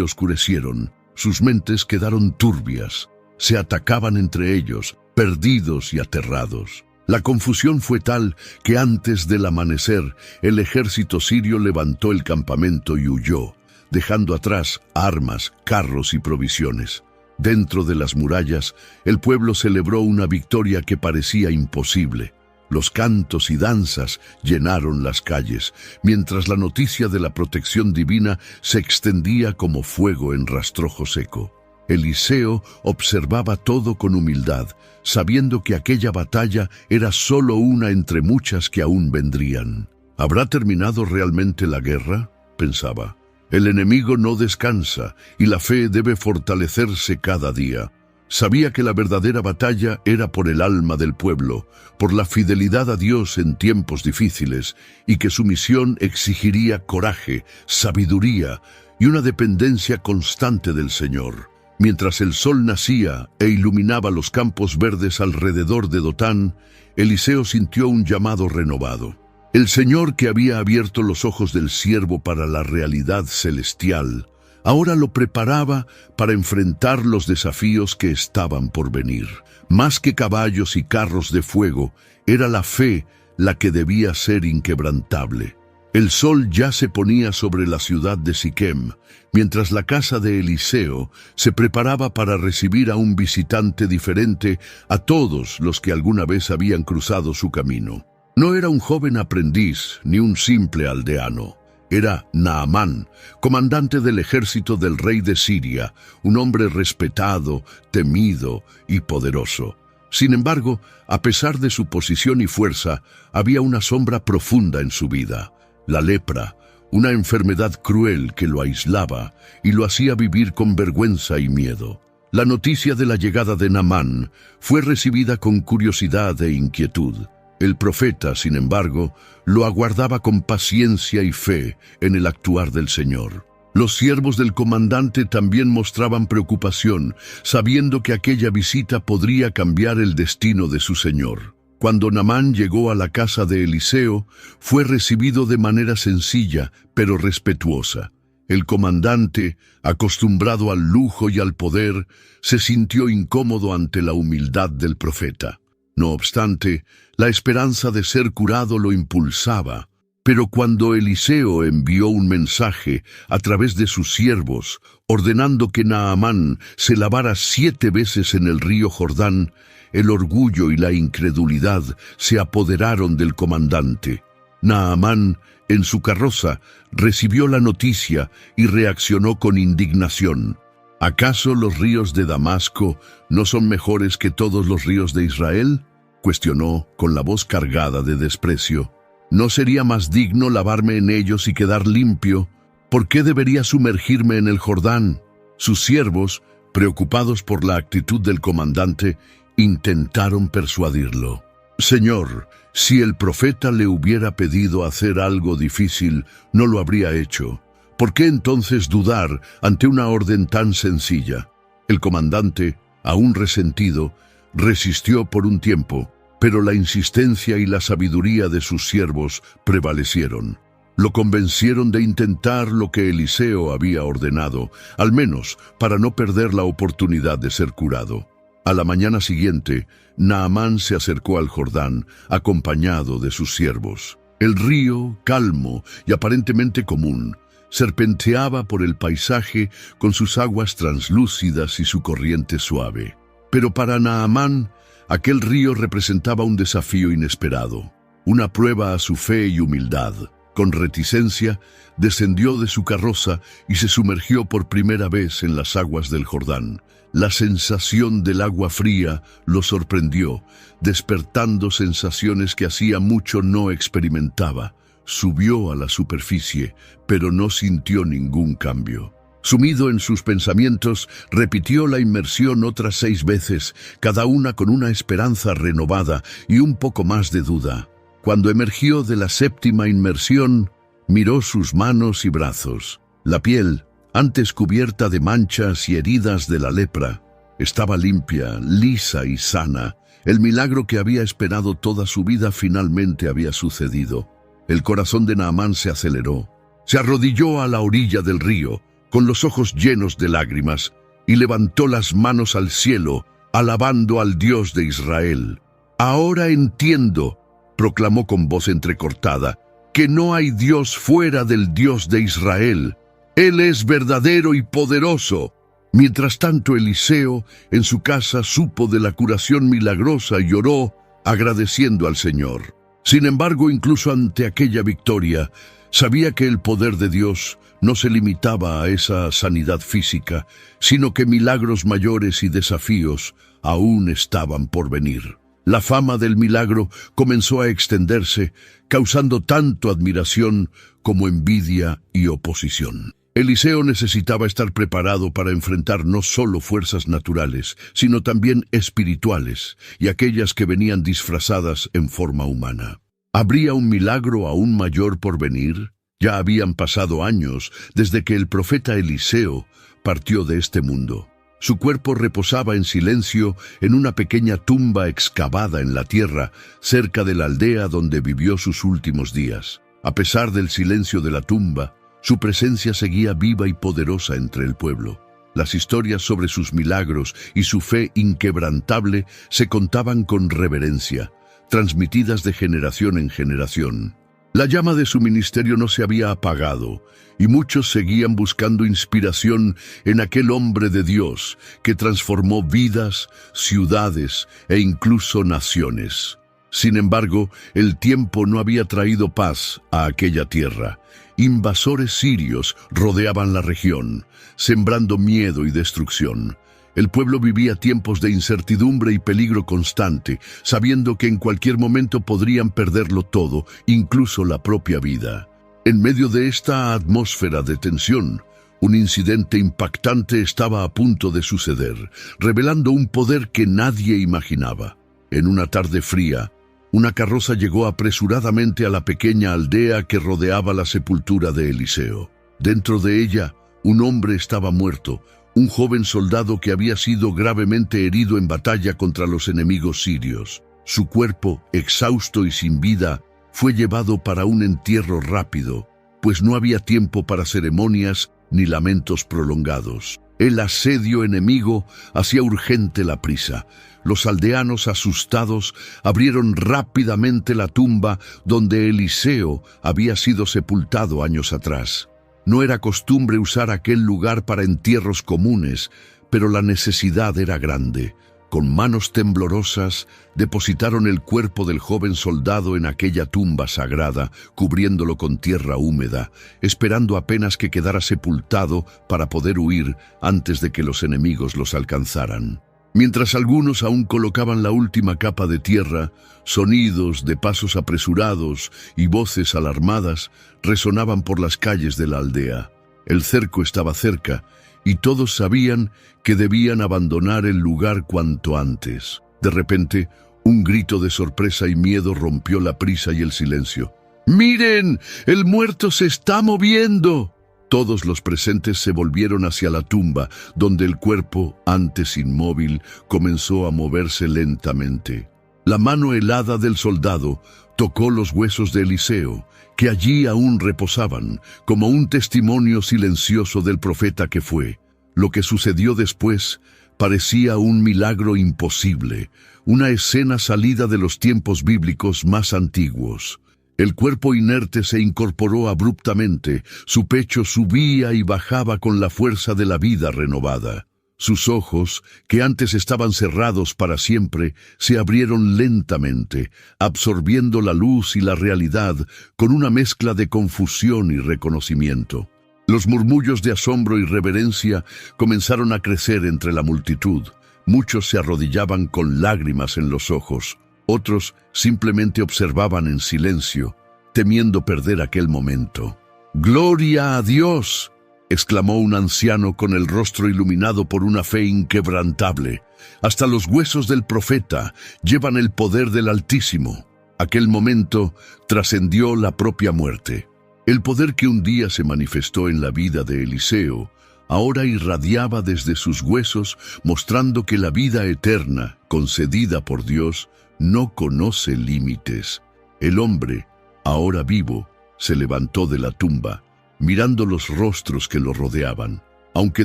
oscurecieron, sus mentes quedaron turbias. Se atacaban entre ellos, perdidos y aterrados. La confusión fue tal que antes del amanecer, el ejército sirio levantó el campamento y huyó, dejando atrás armas, carros y provisiones. Dentro de las murallas, el pueblo celebró una victoria que parecía imposible. Los cantos y danzas llenaron las calles, mientras la noticia de la protección divina se extendía como fuego en rastrojo seco. Eliseo observaba todo con humildad, sabiendo que aquella batalla era solo una entre muchas que aún vendrían. ¿Habrá terminado realmente la guerra?, pensaba. El enemigo no descansa y la fe debe fortalecerse cada día. Sabía que la verdadera batalla era por el alma del pueblo, por la fidelidad a Dios en tiempos difíciles, y que su misión exigiría coraje, sabiduría y una dependencia constante del Señor. Mientras el sol nacía e iluminaba los campos verdes alrededor de Dotán, Eliseo sintió un llamado renovado. El Señor, que había abierto los ojos del siervo para la realidad celestial, ahora lo preparaba para enfrentar los desafíos que estaban por venir. Más que caballos y carros de fuego, era la fe la que debía ser inquebrantable. El sol ya se ponía sobre la ciudad de Siquem, mientras la casa de Eliseo se preparaba para recibir a un visitante diferente a todos los que alguna vez habían cruzado su camino. No era un joven aprendiz ni un simple aldeano. Era Naamán, comandante del ejército del rey de Siria, un hombre respetado, temido y poderoso. Sin embargo, a pesar de su posición y fuerza, había una sombra profunda en su vida: la lepra, una enfermedad cruel que lo aislaba y lo hacía vivir con vergüenza y miedo. La noticia de la llegada de Naamán fue recibida con curiosidad e inquietud. El profeta, sin embargo, lo aguardaba con paciencia y fe en el actuar del Señor. Los siervos del comandante también mostraban preocupación, sabiendo que aquella visita podría cambiar el destino de su señor. Cuando Naamán llegó a la casa de Eliseo, fue recibido de manera sencilla, pero respetuosa. El comandante, acostumbrado al lujo y al poder, se sintió incómodo ante la humildad del profeta. No obstante, la esperanza de ser curado lo impulsaba. Pero cuando Eliseo envió un mensaje a través de sus siervos, ordenando que Naamán se lavara 7 veces en el río Jordán, el orgullo y la incredulidad se apoderaron del comandante. Naamán, en su carroza, recibió la noticia y reaccionó con indignación. ¿Acaso los ríos de Damasco no son mejores que todos los ríos de Israel?, cuestionó con la voz cargada de desprecio. ¿No sería más digno lavarme en ellos y quedar limpio? ¿Por qué debería sumergirme en el Jordán? Sus siervos, preocupados por la actitud del comandante, intentaron persuadirlo. Señor, si el profeta le hubiera pedido hacer algo difícil, no lo habría hecho. ¿Por qué entonces dudar ante una orden tan sencilla? El comandante, aún resentido, resistió por un tiempo, pero la insistencia y la sabiduría de sus siervos prevalecieron. Lo convencieron de intentar lo que Eliseo había ordenado, al menos para no perder la oportunidad de ser curado. A la mañana siguiente, Naamán se acercó al Jordán, acompañado de sus siervos. El río, calmo y aparentemente común, serpenteaba por el paisaje con sus aguas translúcidas y su corriente suave. Pero para Naamán, aquel río representaba un desafío inesperado, una prueba a su fe y humildad. Con reticencia, descendió de su carroza y se sumergió por primera vez en las aguas del Jordán. La sensación del agua fría lo sorprendió, despertando sensaciones que hacía mucho no experimentaba. Subió a la superficie, pero no sintió ningún cambio. Sumido en sus pensamientos, repitió la inmersión otras 6 veces, cada una con una esperanza renovada y un poco más de duda. Cuando emergió de la 7ª inmersión, miró sus manos y brazos. La piel, antes cubierta de manchas y heridas de la lepra, estaba limpia, lisa y sana. El milagro que había esperado toda su vida finalmente había sucedido. El corazón de Naamán se aceleró. Se arrodilló a la orilla del río, con los ojos llenos de lágrimas, y levantó las manos al cielo, alabando al Dios de Israel. «Ahora entiendo», proclamó con voz entrecortada, «que no hay Dios fuera del Dios de Israel. Él es verdadero y poderoso». Mientras tanto, Eliseo, en su casa, supo de la curación milagrosa y oró, agradeciendo al Señor. Sin embargo, incluso ante aquella victoria, sabía que el poder de Dios no se limitaba a esa sanidad física, sino que milagros mayores y desafíos aún estaban por venir. La fama del milagro comenzó a extenderse, causando tanto admiración como envidia y oposición. Eliseo necesitaba estar preparado para enfrentar no solo fuerzas naturales, sino también espirituales, y aquellas que venían disfrazadas en forma humana. ¿Habría un milagro aún mayor por venir? Ya habían pasado años desde que el profeta Eliseo partió de este mundo. Su cuerpo reposaba en silencio en una pequeña tumba excavada en la tierra, cerca de la aldea donde vivió sus últimos días. A pesar del silencio de la tumba, su presencia seguía viva y poderosa entre el pueblo. Las historias sobre sus milagros y su fe inquebrantable se contaban con reverencia, transmitidas de generación en generación. La llama de su ministerio no se había apagado, y muchos seguían buscando inspiración en aquel hombre de Dios que transformó vidas, ciudades e incluso naciones. Sin embargo, el tiempo no había traído paz a aquella tierra. Invasores sirios rodeaban la región, sembrando miedo y destrucción. El pueblo vivía tiempos de incertidumbre y peligro constante, sabiendo que en cualquier momento podrían perderlo todo, incluso la propia vida. En medio de esta atmósfera de tensión, un incidente impactante estaba a punto de suceder, revelando un poder que nadie imaginaba. En una tarde fría, una carroza llegó apresuradamente a la pequeña aldea que rodeaba la sepultura de Eliseo. Dentro de ella, un hombre estaba muerto, un joven soldado que había sido gravemente herido en batalla contra los enemigos sirios. Su cuerpo, exhausto y sin vida, fue llevado para un entierro rápido, pues no había tiempo para ceremonias ni lamentos prolongados. El asedio enemigo hacía urgente la prisa. Los aldeanos, asustados, abrieron rápidamente la tumba donde Eliseo había sido sepultado años atrás. No era costumbre usar aquel lugar para entierros comunes, pero la necesidad era grande. Con manos temblorosas, depositaron el cuerpo del joven soldado en aquella tumba sagrada, cubriéndolo con tierra húmeda, esperando apenas que quedara sepultado para poder huir antes de que los enemigos los alcanzaran. Mientras algunos aún colocaban la última capa de tierra, sonidos de pasos apresurados y voces alarmadas resonaban por las calles de la aldea. El cerco estaba cerca, y todos sabían que debían abandonar el lugar cuanto antes. De repente, un grito de sorpresa y miedo rompió la prisa y el silencio. «¡Miren! ¡El muerto se está moviendo!». Todos los presentes se volvieron hacia la tumba, donde el cuerpo, antes inmóvil, comenzó a moverse lentamente. La mano helada del soldado tocó los huesos de Eliseo, que allí aún reposaban, como un testimonio silencioso del profeta que fue. Lo que sucedió después parecía un milagro imposible, una escena salida de los tiempos bíblicos más antiguos. El cuerpo inerte se incorporó abruptamente, su pecho subía y bajaba con la fuerza de la vida renovada. Sus ojos, que antes estaban cerrados para siempre, se abrieron lentamente, absorbiendo la luz y la realidad con una mezcla de confusión y reconocimiento. Los murmullos de asombro y reverencia comenzaron a crecer entre la multitud. Muchos se arrodillaban con lágrimas en los ojos. Otros simplemente observaban en silencio, temiendo perder aquel momento. «¡Gloria a Dios!», exclamó un anciano con el rostro iluminado por una fe inquebrantable. «Hasta los huesos del profeta llevan el poder del Altísimo». Aquel momento trascendió la propia muerte. El poder que un día se manifestó en la vida de Eliseo ahora irradiaba desde sus huesos, mostrando que la vida eterna, concedida por Dios, no conoce límites. El hombre, ahora vivo, se levantó de la tumba, mirando los rostros que lo rodeaban. Aunque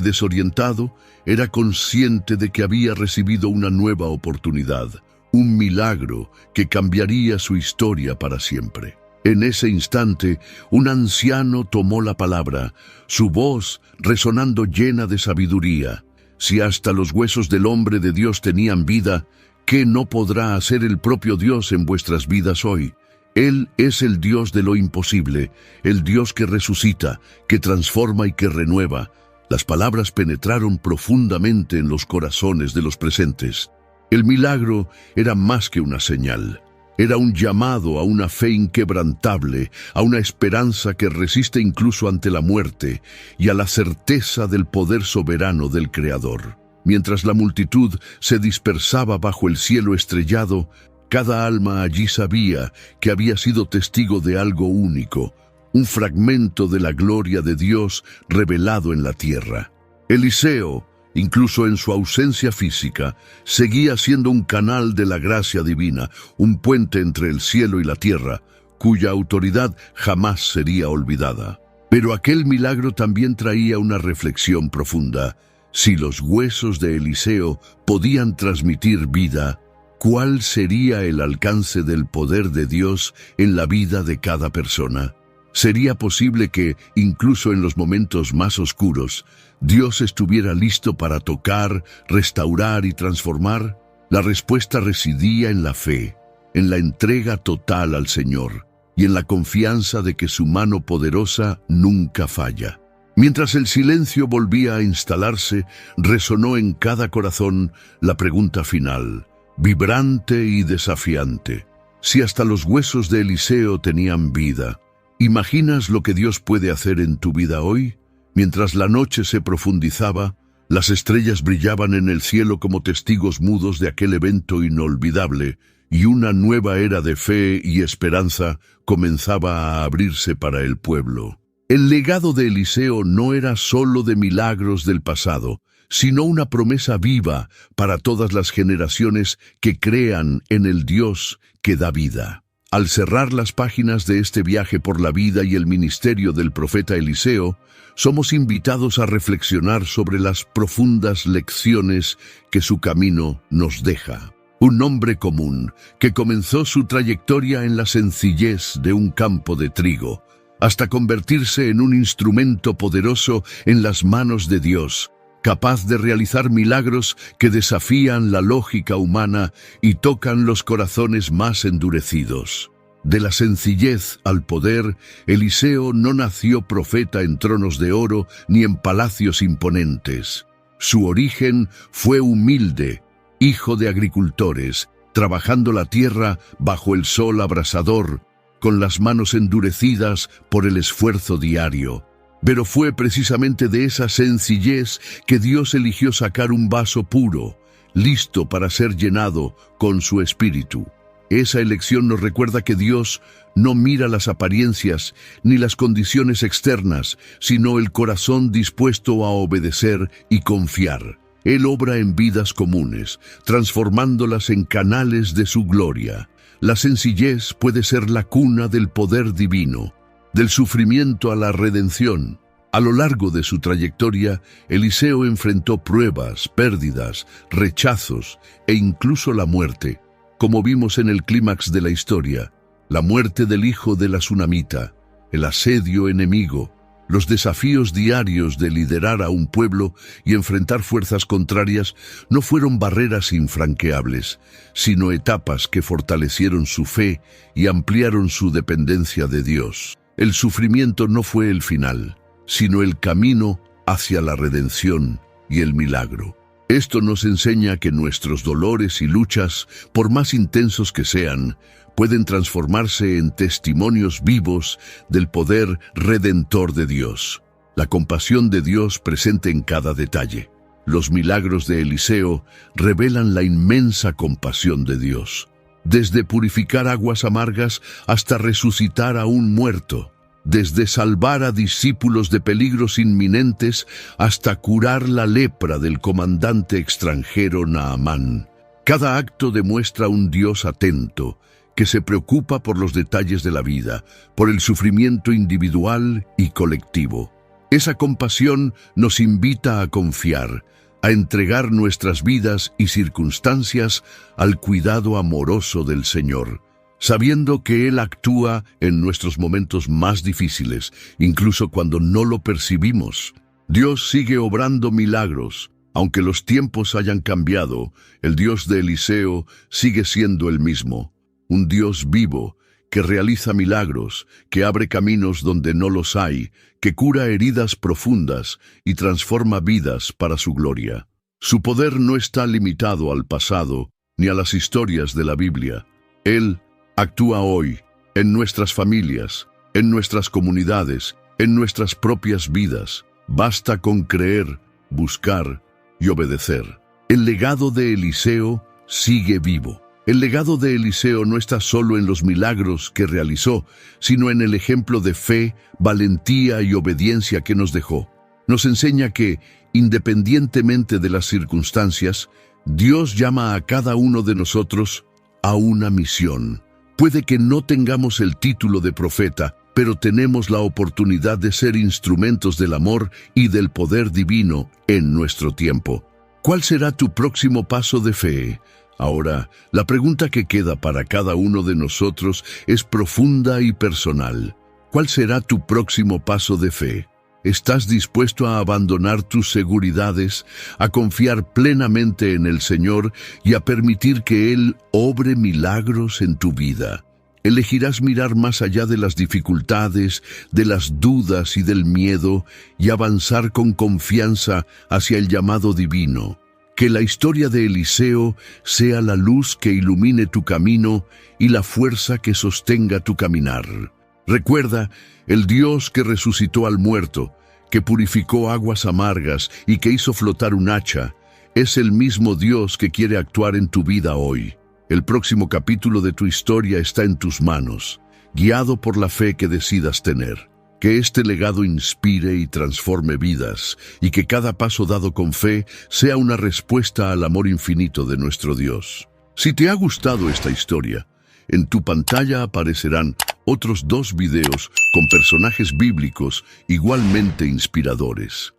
desorientado, era consciente de que había recibido una nueva oportunidad, un milagro que cambiaría su historia para siempre. En ese instante, un anciano tomó la palabra, su voz resonando llena de sabiduría. Si hasta los huesos del hombre de Dios tenían vida, ¿qué no podrá hacer el propio Dios en vuestras vidas hoy? Él es el Dios de lo imposible, el Dios que resucita, que transforma y que renueva. Las palabras penetraron profundamente en los corazones de los presentes. El milagro era más que una señal. Era un llamado a una fe inquebrantable, a una esperanza que resiste incluso ante la muerte y a la certeza del poder soberano del Creador. Mientras la multitud se dispersaba bajo el cielo estrellado, cada alma allí sabía que había sido testigo de algo único, un fragmento de la gloria de Dios revelado en la tierra. Eliseo, incluso en su ausencia física, seguía siendo un canal de la gracia divina, un puente entre el cielo y la tierra, cuya autoridad jamás sería olvidada. Pero aquel milagro también traía una reflexión profunda. Si los huesos de Eliseo podían transmitir vida, ¿cuál sería el alcance del poder de Dios en la vida de cada persona? ¿Sería posible que, incluso en los momentos más oscuros, Dios estuviera listo para tocar, restaurar y transformar? La respuesta residía en la fe, en la entrega total al Señor y en la confianza de que su mano poderosa nunca falla. Mientras el silencio volvía a instalarse, resonó en cada corazón la pregunta final, vibrante y desafiante. Si hasta los huesos de Eliseo tenían vida, ¿imaginas lo que Dios puede hacer en tu vida hoy? Mientras la noche se profundizaba, las estrellas brillaban en el cielo como testigos mudos de aquel evento inolvidable, y una nueva era de fe y esperanza comenzaba a abrirse para el pueblo. El legado de Eliseo no era solo de milagros del pasado, sino una promesa viva para todas las generaciones que crean en el Dios que da vida. Al cerrar las páginas de este viaje por la vida y el ministerio del profeta Eliseo, somos invitados a reflexionar sobre las profundas lecciones que su camino nos deja. Un hombre común que comenzó su trayectoria en la sencillez de un campo de trigo, hasta convertirse en un instrumento poderoso en las manos de Dios, capaz de realizar milagros que desafían la lógica humana y tocan los corazones más endurecidos. De la sencillez al poder, Eliseo no nació profeta en tronos de oro ni en palacios imponentes. Su origen fue humilde, hijo de agricultores, trabajando la tierra bajo el sol abrasador, con las manos endurecidas por el esfuerzo diario. Pero fue precisamente de esa sencillez que Dios eligió sacar un vaso puro, listo para ser llenado con su espíritu. Esa elección nos recuerda que Dios no mira las apariencias ni las condiciones externas, sino el corazón dispuesto a obedecer y confiar. Él obra en vidas comunes, transformándolas en canales de su gloria. La sencillez puede ser la cuna del poder divino, del sufrimiento a la redención. A lo largo de su trayectoria, Eliseo enfrentó pruebas, pérdidas, rechazos e incluso la muerte, como vimos en el clímax de la historia, la muerte del hijo de la tsunamita, el asedio enemigo, los desafíos diarios de liderar a un pueblo y enfrentar fuerzas contrarias no fueron barreras infranqueables, sino etapas que fortalecieron su fe y ampliaron su dependencia de Dios. El sufrimiento no fue el final, sino el camino hacia la redención y el milagro. Esto nos enseña que nuestros dolores y luchas, por más intensos que sean, pueden transformarse en testimonios vivos del poder redentor de Dios. La compasión de Dios presente en cada detalle. Los milagros de Eliseo revelan la inmensa compasión de Dios, desde purificar aguas amargas hasta resucitar a un muerto, desde salvar a discípulos de peligros inminentes hasta curar la lepra del comandante extranjero Naamán. Cada acto demuestra un Dios atento, que se preocupa por los detalles de la vida, por el sufrimiento individual y colectivo. Esa compasión nos invita a confiar, a entregar nuestras vidas y circunstancias al cuidado amoroso del Señor, sabiendo que Él actúa en nuestros momentos más difíciles, incluso cuando no lo percibimos. Dios sigue obrando milagros. Aunque los tiempos hayan cambiado, el Dios de Eliseo sigue siendo el mismo. Un Dios vivo, que realiza milagros, que abre caminos donde no los hay, que cura heridas profundas y transforma vidas para su gloria. Su poder no está limitado al pasado ni a las historias de la Biblia. Él actúa hoy, en nuestras familias, en nuestras comunidades, en nuestras propias vidas. Basta con creer, buscar y obedecer. El legado de Eliseo sigue vivo. El legado de Eliseo no está solo en los milagros que realizó, sino en el ejemplo de fe, valentía y obediencia que nos dejó. Nos enseña que, independientemente de las circunstancias, Dios llama a cada uno de nosotros a una misión. Puede que no tengamos el título de profeta, pero tenemos la oportunidad de ser instrumentos del amor y del poder divino en nuestro tiempo. ¿Cuál será tu próximo paso de fe? Ahora, la pregunta que queda para cada uno de nosotros es profunda y personal. ¿Cuál será tu próximo paso de fe? ¿Estás dispuesto a abandonar tus seguridades, a confiar plenamente en el Señor y a permitir que Él obre milagros en tu vida? Elegirás mirar más allá de las dificultades, de las dudas y del miedo y avanzar con confianza hacia el llamado divino. Que la historia de Eliseo sea la luz que ilumine tu camino y la fuerza que sostenga tu caminar. Recuerda, el Dios que resucitó al muerto, que purificó aguas amargas y que hizo flotar un hacha, es el mismo Dios que quiere actuar en tu vida hoy. El próximo capítulo de tu historia está en tus manos, guiado por la fe que decidas tener. Que este legado inspire y transforme vidas, y que cada paso dado con fe sea una respuesta al amor infinito de nuestro Dios. Si te ha gustado esta historia, en tu pantalla aparecerán otros 2 videos con personajes bíblicos igualmente inspiradores.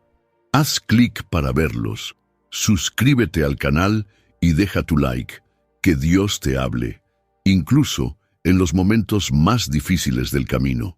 Haz clic para verlos, suscríbete al canal y deja tu like. Que Dios te hable, incluso en los momentos más difíciles del camino.